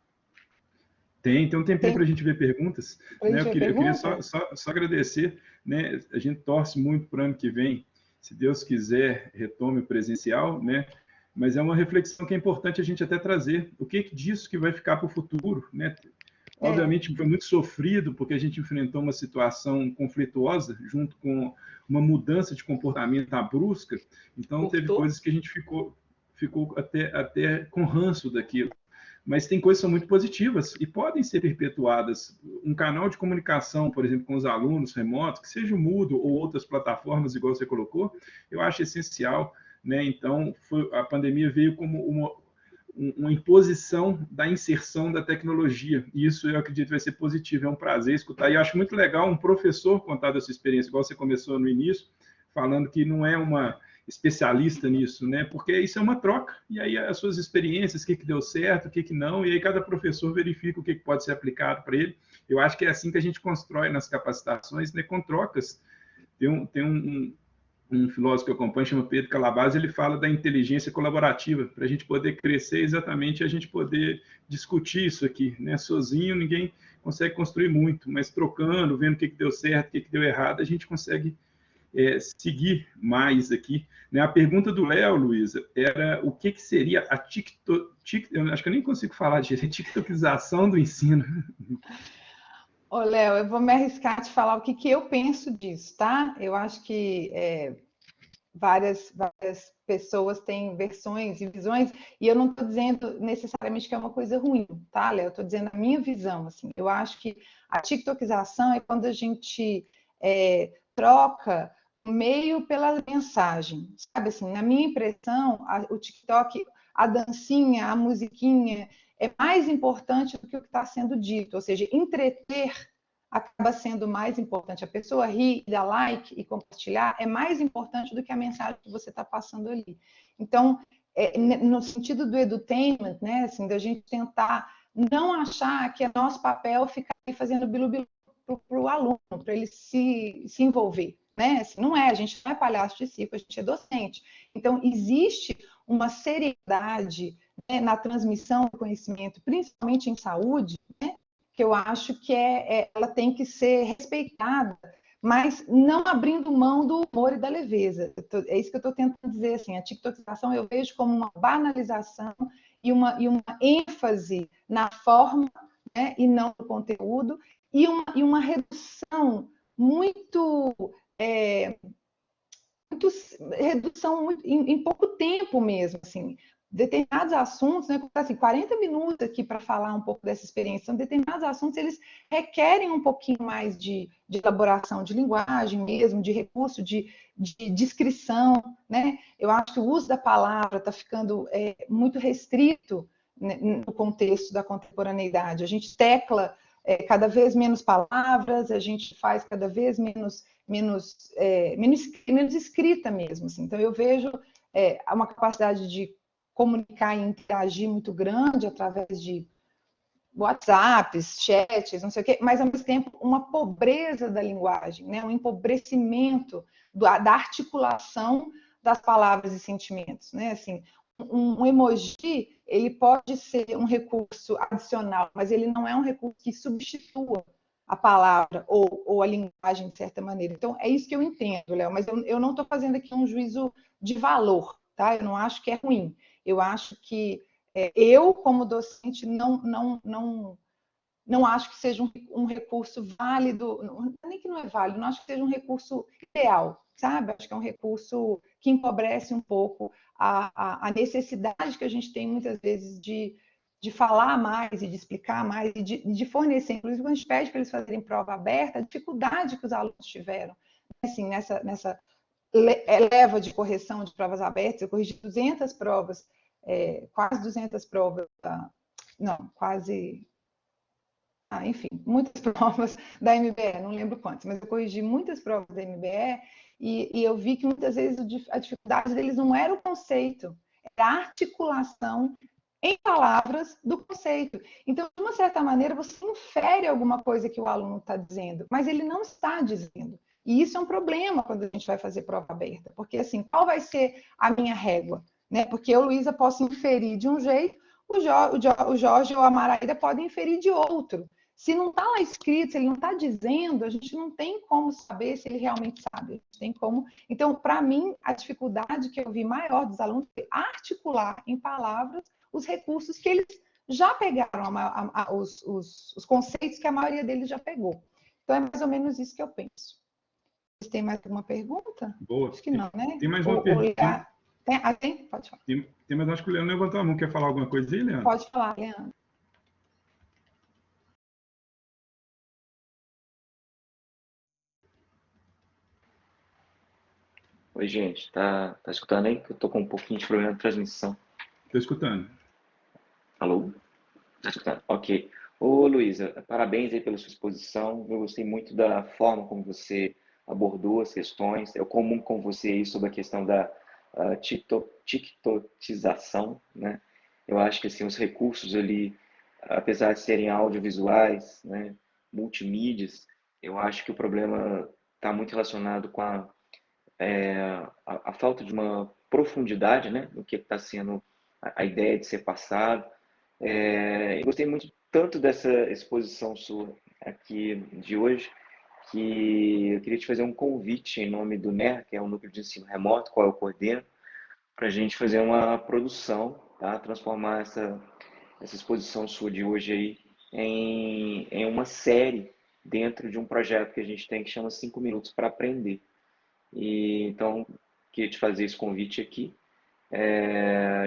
[SPEAKER 1] Tem um tempinho para a gente ver perguntas. Né? Eu queria só agradecer. Né? A gente torce muito para o ano que vem, se Deus quiser, retome o presencial, né? Mas é uma reflexão que é importante a gente até trazer. O que disso que vai ficar para o futuro, né? Obviamente foi muito sofrido, porque a gente enfrentou uma situação conflituosa, junto com uma mudança de comportamento brusca. Então, teve coisas que a gente ficou até com ranço daquilo. Mas tem coisas que são muito positivas e podem ser perpetuadas. Um canal de comunicação, por exemplo, com os alunos remotos, que seja o Moodle ou outras plataformas, igual você colocou, eu acho essencial. Né? Então, a pandemia veio como uma imposição da inserção da tecnologia. E isso eu acredito vai ser positivo, é um prazer escutar. E eu acho muito legal um professor contar da sua experiência, igual você começou no início, falando que não é uma especialista nisso, né? Porque isso é uma troca. E aí as suas experiências, o que deu certo, o que não, e aí cada professor verifica o que pode ser aplicado para ele. Eu acho que é assim que a gente constrói nas capacitações, né? Com trocas. Tem um filósofo que eu acompanho, chama Pedro Calabás, ele fala da inteligência colaborativa, para a gente poder crescer exatamente, a gente poder discutir isso aqui, né? Sozinho ninguém consegue construir muito, mas trocando, vendo o que deu certo, o que deu errado, a gente consegue seguir mais aqui. Né? A pergunta do Léo, Luísa, era o que seria a eu acho que eu nem consigo falar direito, tiktokização do ensino.
[SPEAKER 3] Ô, Léo, eu vou me arriscar a te falar o que eu penso disso, tá? Eu acho que várias pessoas têm versões e visões, e eu não estou dizendo necessariamente que é uma coisa ruim, tá, Léo? Eu estou dizendo a minha visão, assim. Eu acho que a tiktokização é quando a gente troca o meio pela mensagem, sabe? Assim, na minha impressão, o TikTok, a dancinha, a musiquinha, é mais importante do que o que está sendo dito, ou seja, entreter acaba sendo mais importante. A pessoa rir, dar like e compartilhar é mais importante do que a mensagem que você está passando ali. Então, no sentido do edutainment, né, assim, da gente tentar não achar que é nosso papel ficar fazendo bilu-bilu para o aluno, para ele se envolver. Né? Assim, não é, a gente não é palhaço de circo, a gente é docente. Então, existe uma seriedade, né, na transmissão do conhecimento, principalmente em saúde, né, que eu acho que ela tem que ser respeitada, mas não abrindo mão do humor e da leveza. É isso que eu estou tentando dizer. Assim, a tiktokização eu vejo como uma banalização e uma ênfase na forma, né, e não no conteúdo, e uma redução muito, redução em pouco tempo mesmo, assim, determinados assuntos, né, assim, 40 minutos aqui para falar um pouco dessa experiência, são determinados assuntos, eles requerem um pouquinho mais de elaboração de linguagem mesmo, de recurso, de descrição, né? Eu acho que o uso da palavra está ficando muito restrito, né, no contexto da contemporaneidade. A gente tecla cada vez menos palavras, a gente faz cada vez menos escrita mesmo. Assim. Então, eu vejo uma capacidade de comunicar e interagir muito grande através de WhatsApps, chats, não sei o quê, mas, ao mesmo tempo, uma pobreza da linguagem, né? Um empobrecimento da articulação das palavras e sentimentos. Né? Assim, um emoji, ele pode ser um recurso adicional, mas ele não é um recurso que substitua a palavra ou a linguagem, de certa maneira. Então, é isso que eu entendo, Léo, mas eu não estou fazendo aqui um juízo de valor, tá? Eu não acho que é ruim. Eu acho que eu, como docente, não acho que seja um recurso válido, nem que não é válido, não acho que seja um recurso ideal, sabe? Acho que é um recurso que empobrece um pouco a necessidade que a gente tem, muitas vezes, de falar mais e de explicar mais e de fornecer. Inclusive, quando a gente pede para eles fazerem prova aberta, a dificuldade que os alunos tiveram, assim, nessa leva de correção de provas abertas. Eu corrigi 200 provas, quase 200 provas, não, quase, enfim, muitas provas da MBE, não lembro quantas, mas eu corrigi muitas provas da MBE e eu vi que muitas vezes a dificuldade deles não era o conceito, era a articulação em palavras do conceito. Então, de uma certa maneira, você infere alguma coisa que o aluno está dizendo, mas ele não está dizendo. E isso é um problema quando a gente vai fazer prova aberta, porque assim, qual vai ser a minha régua? Né? Porque eu, Luísa, posso inferir de um jeito, o Jorge ou a Maraíra podem inferir de outro. Se não está lá escrito, se ele não está dizendo, a gente não tem como saber se ele realmente sabe. Tem como. Então, para mim, a dificuldade que eu vi maior dos alunos é articular em palavras os recursos que eles já pegaram, os conceitos que a maioria deles já pegou. Então, é mais ou menos isso que eu penso. Vocês têm mais alguma pergunta?
[SPEAKER 1] Boa.
[SPEAKER 3] Acho que não, né?
[SPEAKER 1] Tem mais uma pergunta.
[SPEAKER 3] Tem? Pode falar.
[SPEAKER 1] Tem, mas acho que o Leandro levantou a mão. Quer falar alguma coisa aí, Leandro?
[SPEAKER 3] Pode falar, Leandro.
[SPEAKER 4] Oi, gente, tá escutando aí? Que eu tô com um pouquinho de problema de transmissão.
[SPEAKER 1] Estou escutando.
[SPEAKER 4] Alô? Tá escutando? Ok. Ô, Luísa, parabéns aí pela sua exposição. Eu gostei muito da forma como você abordou as questões. É comum com você aí sobre a questão da tiktokização, né? Eu acho que assim, os recursos ali, apesar de serem audiovisuais, né, multimídias, eu acho que o problema está muito relacionado com a falta de uma profundidade, né, no que está sendo a ideia de ser passado. Eu gostei muito tanto dessa exposição sua aqui de hoje, que eu queria te fazer um convite em nome do NER, que é o Núcleo de Ensino Remoto, qual eu coordeno, para a gente fazer uma produção, tá? Transformar essa exposição sua de hoje aí em uma série dentro de um projeto que a gente tem que chama 5 Minutos para Aprender. E, então, queria te fazer esse convite aqui.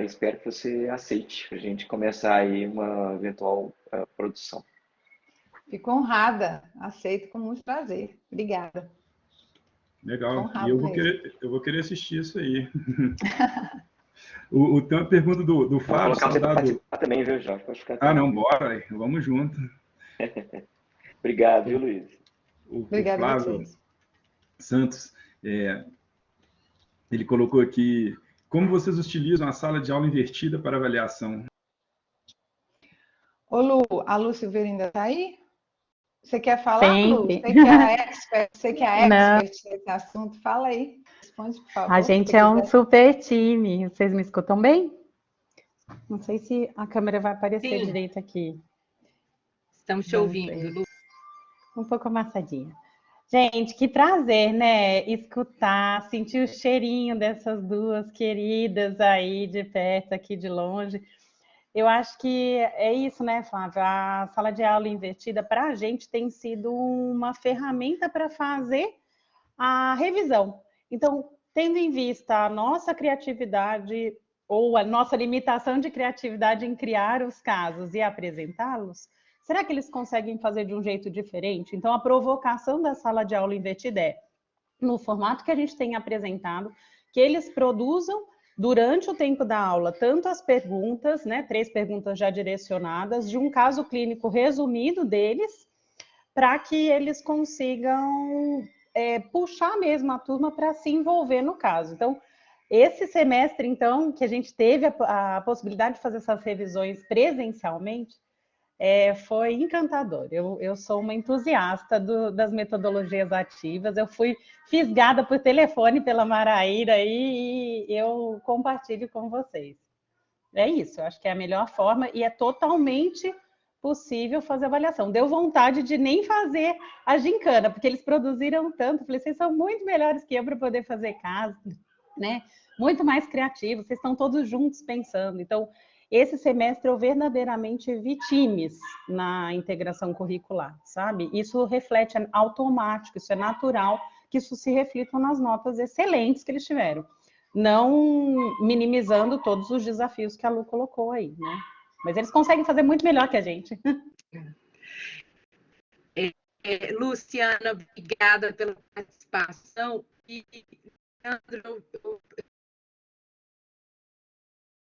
[SPEAKER 4] Espero que você aceite para a gente começar aí uma eventual produção.
[SPEAKER 3] Fico honrada, aceito com muito prazer. Obrigada.
[SPEAKER 1] Legal. E
[SPEAKER 3] Honrado mesmo.
[SPEAKER 1] eu vou querer assistir isso aí. Tem uma pergunta do
[SPEAKER 4] Vou
[SPEAKER 1] Fábio,
[SPEAKER 4] colocar você para
[SPEAKER 1] saudado.
[SPEAKER 4] participar também, viu, Jorge? Pode ficar
[SPEAKER 1] Ah, não,
[SPEAKER 4] tranquilo.
[SPEAKER 1] bora, vamos junto.
[SPEAKER 4] Obrigado, viu, Luiz?
[SPEAKER 1] O
[SPEAKER 3] Obrigada a
[SPEAKER 1] Flávio
[SPEAKER 3] vocês.
[SPEAKER 1] Santos, ele colocou aqui, como vocês utilizam a sala de aula invertida para avaliação?
[SPEAKER 3] Ô, Lu, a Lu Silveira ainda está aí? Você quer falar, Lu?
[SPEAKER 5] Sempre.
[SPEAKER 3] Você que é a
[SPEAKER 5] Não,
[SPEAKER 3] expert nesse assunto, fala aí. Responde, por
[SPEAKER 5] a
[SPEAKER 3] favor, se
[SPEAKER 5] gente
[SPEAKER 3] você
[SPEAKER 5] é um
[SPEAKER 3] quiser.
[SPEAKER 5] super time. Vocês me escutam bem? Não sei se a câmera vai aparecer
[SPEAKER 2] Sim,
[SPEAKER 5] direito aqui.
[SPEAKER 2] estamos te
[SPEAKER 5] Vamos
[SPEAKER 2] ouvindo,
[SPEAKER 5] ver.
[SPEAKER 2] Lu.
[SPEAKER 5] Um pouco amassadinha. Gente, que prazer, né? Escutar, sentir o cheirinho dessas duas queridas aí de perto, aqui de longe. Eu acho que é isso, né, Flávio? A sala de aula invertida para a gente tem sido uma ferramenta para fazer a revisão. Então, tendo em vista a nossa criatividade ou a nossa limitação de criatividade em criar os casos e apresentá-los, será que eles conseguem fazer de um jeito diferente? Então, a provocação da sala de aula invertida é, no formato que a gente tem apresentado, que eles produzam durante o tempo da aula tanto as perguntas, né, 3 perguntas já direcionadas, de um caso clínico resumido deles, para que eles consigam puxar mesmo a turma para se envolver no caso. Então, esse semestre, então, que a gente teve a possibilidade de fazer essas revisões presencialmente, foi encantador. Eu sou uma entusiasta das metodologias ativas. Eu fui fisgada por telefone pela Maraíra e eu compartilho com vocês. É isso, eu acho que é a melhor forma e é totalmente possível fazer avaliação. Deu vontade de nem fazer a gincana, porque eles produziram tanto. Falei, vocês são muito melhores que eu para poder fazer caso, né? Muito mais criativos, vocês estão todos juntos pensando. Então, esse semestre eu verdadeiramente vi times na integração curricular, sabe? Isso reflete, é automático, isso é natural, que isso se reflita nas notas excelentes que eles tiveram. Não minimizando todos os desafios que a Lu colocou aí, né? Mas eles conseguem fazer muito melhor que a gente.
[SPEAKER 2] Luciana, obrigada pela participação. E, Leandro,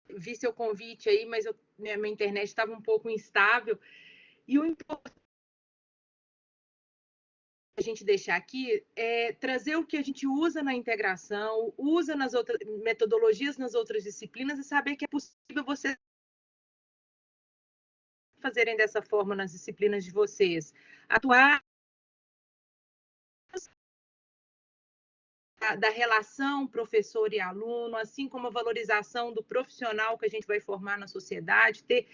[SPEAKER 2] eu vi seu convite aí, mas minha internet estava um pouco instável. E o importante a gente deixar aqui é trazer o que a gente usa na integração, usa nas outras metodologias, nas outras disciplinas, e saber que é possível você fazerem dessa forma nas disciplinas de vocês. Atuar da relação professor e aluno, assim como a valorização do profissional que a gente vai formar na sociedade, ter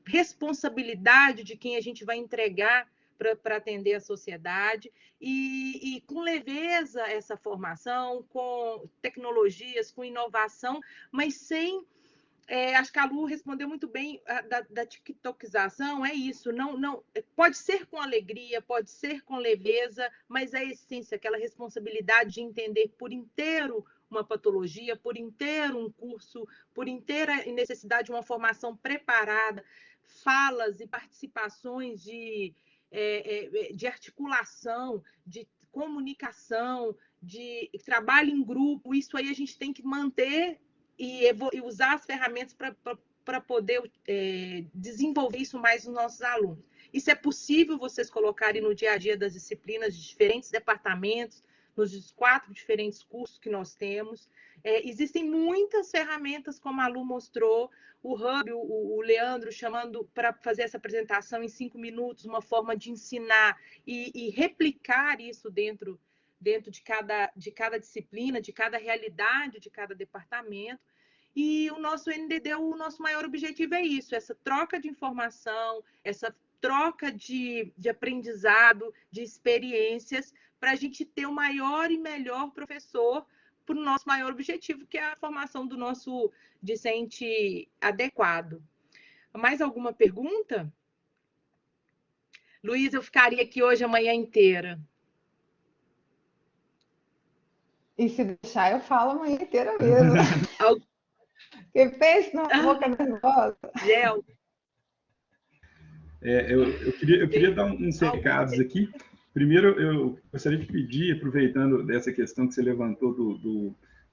[SPEAKER 2] responsabilidade de quem a gente vai entregar para atender a sociedade e com leveza essa formação, com tecnologias, com inovação, mas sem acho que a Lu respondeu muito bem da tiktokização, é isso, não pode ser com alegria, pode ser com leveza, mas a essência, aquela responsabilidade de entender por inteiro uma patologia, por inteiro um curso, por inteira necessidade de uma formação preparada, falas e participações de articulação, de comunicação, de trabalho em grupo, isso aí a gente tem que manter e usar as ferramentas para para poder desenvolver isso mais nos nossos alunos. Isso é possível vocês colocarem no dia a dia das disciplinas de diferentes departamentos, nos 4 diferentes cursos que nós temos. Existem muitas ferramentas, como a Lu mostrou, o Hub, o Leandro chamando para fazer essa apresentação em 5 minutos, uma forma de ensinar e replicar isso dentro de cada disciplina, de cada realidade, de cada departamento. E o nosso NDD, o nosso maior objetivo é isso, essa troca de informação, essa troca de aprendizado, de experiências, para a gente ter o maior e melhor professor para o nosso maior objetivo, que é a formação do nosso discente adequado. Mais alguma pergunta? Luiz, eu ficaria aqui hoje a manhã inteira.
[SPEAKER 3] E se deixar, eu falo a manhã inteira mesmo. Porque pense numa boca nervosa.
[SPEAKER 2] Gel.
[SPEAKER 1] Eu queria dar uns recados aqui. Primeiro, eu gostaria de pedir, aproveitando dessa questão que você levantou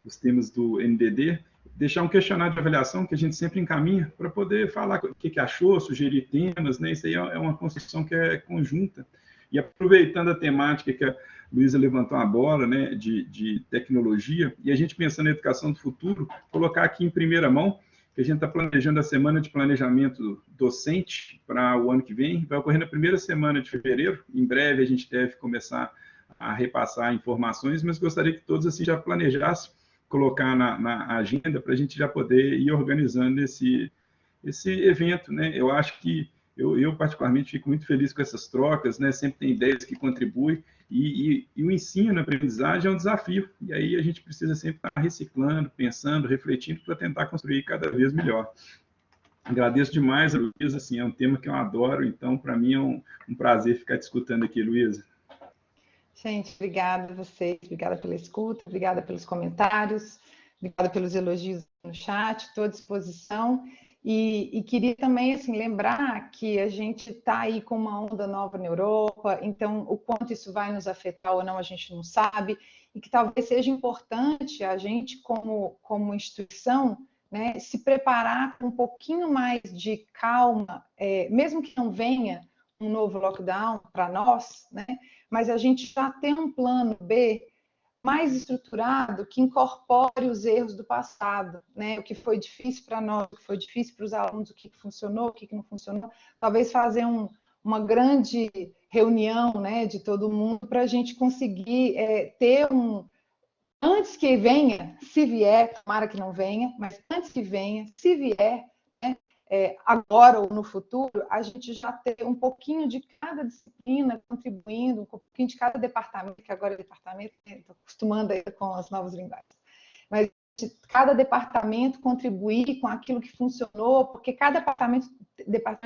[SPEAKER 1] dos temas do NDD, deixar um questionário de avaliação que a gente sempre encaminha para poder falar o que achou, sugerir temas, né? Isso aí é uma construção que é conjunta. E aproveitando a temática que a Luísa levantou a bola, né, de tecnologia, e a gente pensando na educação do futuro, colocar aqui em primeira mão que a gente está planejando a semana de planejamento docente para o ano que vem, vai ocorrer na primeira semana de fevereiro, em breve a gente deve começar a repassar informações, mas gostaria que todos assim já planejassem, colocar na agenda para a gente já poder ir organizando esse evento, né? Eu acho que eu particularmente fico muito feliz com essas trocas, né? Sempre tem ideias que contribuem e o ensino, a aprendizagem é um desafio. E aí a gente precisa sempre estar reciclando, pensando, refletindo para tentar construir cada vez melhor. Agradeço demais, Luísa, assim, é um tema que eu adoro, então para mim é um prazer ficar te escutando aqui, Luísa.
[SPEAKER 3] Gente, obrigada a vocês, obrigada pela escuta, obrigada pelos comentários, obrigada pelos elogios no chat, estou à disposição. E queria também assim, lembrar que a gente está aí com uma onda nova na Europa, então o quanto isso vai nos afetar ou não, a gente não sabe, e que talvez seja importante a gente, como instituição, né, se preparar com um pouquinho mais de calma, mesmo que não venha um novo lockdown para nós, né, mas a gente já tem um plano B mais estruturado que incorpore os erros do passado, né? O que foi difícil para nós, o que foi difícil para os alunos, o que funcionou, o que não funcionou. Talvez fazer uma grande reunião, né, de todo mundo para a gente conseguir ter antes que venha, se vier, tomara que não venha, mas antes que venha, se vier, né, agora ou no futuro, a gente já ter um pouquinho de cada disciplina contribuindo, um pouquinho de cada departamento, que agora é departamento, estou acostumando aí com as novas linguagens, mas cada departamento contribuir com aquilo que funcionou, porque cada departamento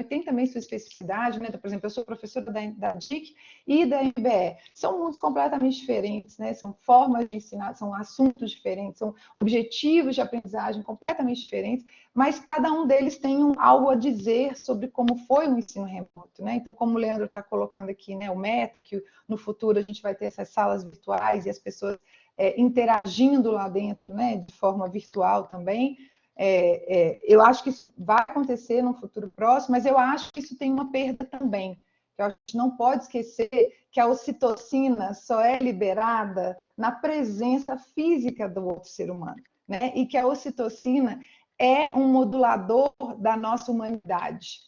[SPEAKER 3] tem também sua especificidade, né? Por exemplo, eu sou professora da DIC e da MBE. São mundos completamente diferentes, né? São formas de ensinar, são assuntos diferentes, são objetivos de aprendizagem completamente diferentes, mas cada um deles tem algo a dizer sobre como foi o ensino remoto, né? Então, como o Leandro está colocando aqui, né? O método, que no futuro a gente vai ter essas salas virtuais e as pessoas interagindo lá dentro, né, de forma virtual também. Eu acho que isso vai acontecer no futuro próximo, mas eu acho que isso tem uma perda também. A gente não pode esquecer que a ocitocina só é liberada na presença física do outro ser humano, né? E que a ocitocina é um modulador da nossa humanidade.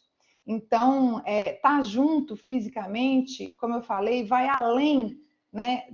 [SPEAKER 3] Então, estar junto fisicamente, como eu falei, vai além, né,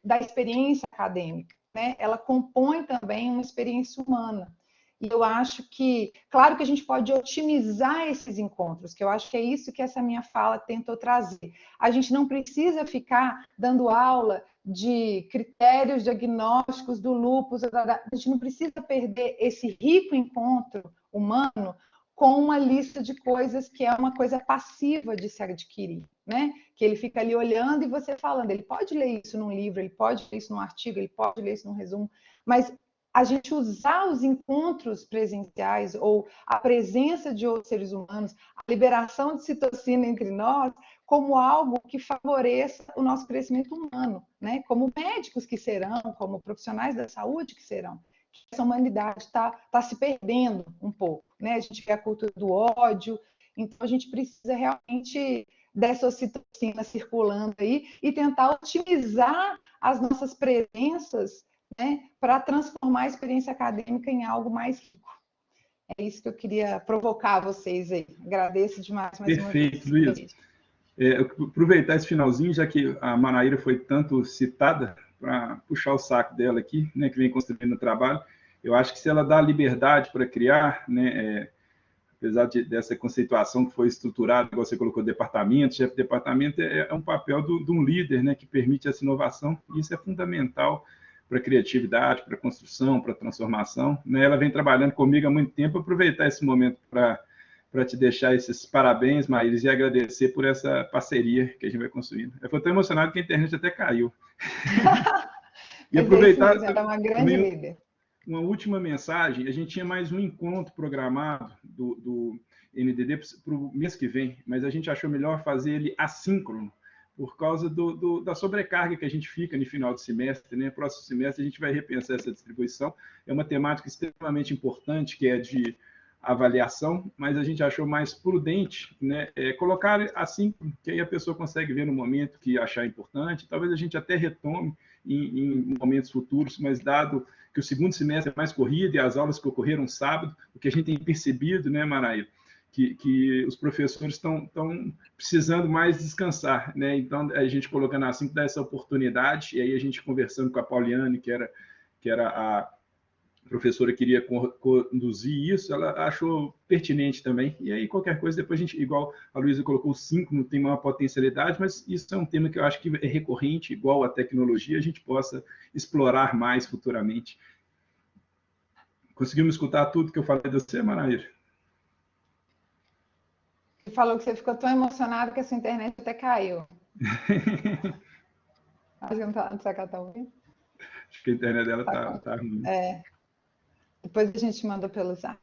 [SPEAKER 3] da experiência acadêmica, né? Ela compõe também uma experiência humana. E eu acho que, claro que a gente pode otimizar esses encontros, que eu acho que é isso que essa minha fala tentou trazer. A gente não precisa ficar dando aula de critérios diagnósticos do lúpus, a gente não precisa perder esse rico encontro humano com uma lista de coisas que é uma coisa passiva de se adquirir, né? Que ele fica ali olhando e você falando, ele pode ler isso num livro, ele pode ler isso num artigo, ele pode ler isso num resumo, mas a gente usar os encontros presenciais ou a presença de outros seres humanos, a liberação de citocina entre nós, como algo que favoreça o nosso crescimento humano, né? Como médicos que serão, como profissionais da saúde que serão. Essa humanidade está se perdendo um pouco. né? A gente vê a cultura do ódio, então a gente precisa realmente dessa ocitocina circulando aí e tentar otimizar as nossas presenças, né, para transformar a experiência acadêmica em algo mais rico. É isso que eu queria provocar vocês aí. Agradeço demais mais uma vez.
[SPEAKER 1] Perfeito, Luiz. Aproveitar esse finalzinho, já que a Manaíra foi tanto citada, para puxar o saco dela aqui, né, que vem construindo o trabalho. Eu acho que se ela dá liberdade para criar, né, apesar dessa conceituação que foi estruturada, igual você colocou, departamento, chefe de departamento, é um papel de um líder, né, que permite essa inovação, e isso é fundamental para a criatividade, para a construção, para a transformação. Né? Ela vem trabalhando comigo há muito tempo, aproveitar esse momento para te deixar esses parabéns, Maíris, e agradecer por essa parceria que a gente vai construindo. Eu estou tão emocionado que a internet até caiu. E aproveitar
[SPEAKER 3] uma grande líder.
[SPEAKER 1] Uma última mensagem, a gente tinha mais um encontro programado do NDD para o mês que vem, mas a gente achou melhor fazer ele assíncrono, por causa da sobrecarga que a gente fica no final do semestre, né? Próximo semestre a gente vai repensar essa distribuição. É uma temática extremamente importante, que é de avaliação, mas a gente achou mais prudente, né, colocar assim, que aí a pessoa consegue ver no momento que achar importante. Talvez a gente até retome em momentos futuros, mas dado que o segundo semestre é mais corrido e as aulas que ocorreram sábado, o que a gente tem percebido, né, Maraíra, que os professores estão precisando mais descansar, né? Então, a gente colocando assim, dá essa oportunidade, e aí a gente conversando com a Pauliane, que era a professora que queria conduzir isso, ela achou pertinente também. E aí, qualquer coisa, depois a gente, igual a Luísa colocou, 5 não tem maior potencialidade, mas isso é um tema que eu acho que é recorrente, igual a tecnologia, a gente possa explorar mais futuramente. Conseguimos escutar tudo que eu falei de você, Maraíra?
[SPEAKER 3] Você falou que você ficou tão emocionado que essa internet até caiu. Acho que não tá ouvindo?
[SPEAKER 1] Acho que a internet dela tá ruim.
[SPEAKER 3] Depois a gente manda pelo Zap.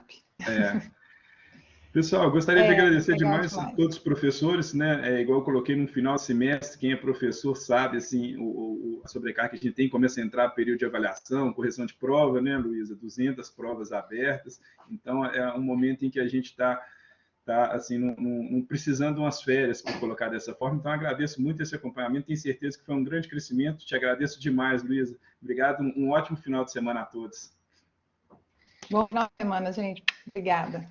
[SPEAKER 1] Pessoal, gostaria de agradecer demais a todos os professores, né? Igual eu coloquei no final do semestre, quem é professor sabe, assim, a sobrecarga que a gente tem, começa a entrar período de avaliação, correção de prova, né, Luísa? 200 provas abertas. Então, é um momento em que a gente está assim, não precisando de umas férias, para colocar dessa forma. Então, agradeço muito esse acompanhamento, tenho certeza que foi um grande crescimento. Te agradeço demais, Luísa. Obrigado, um ótimo final de semana a todos.
[SPEAKER 3] Bom final de semana, gente. Obrigada.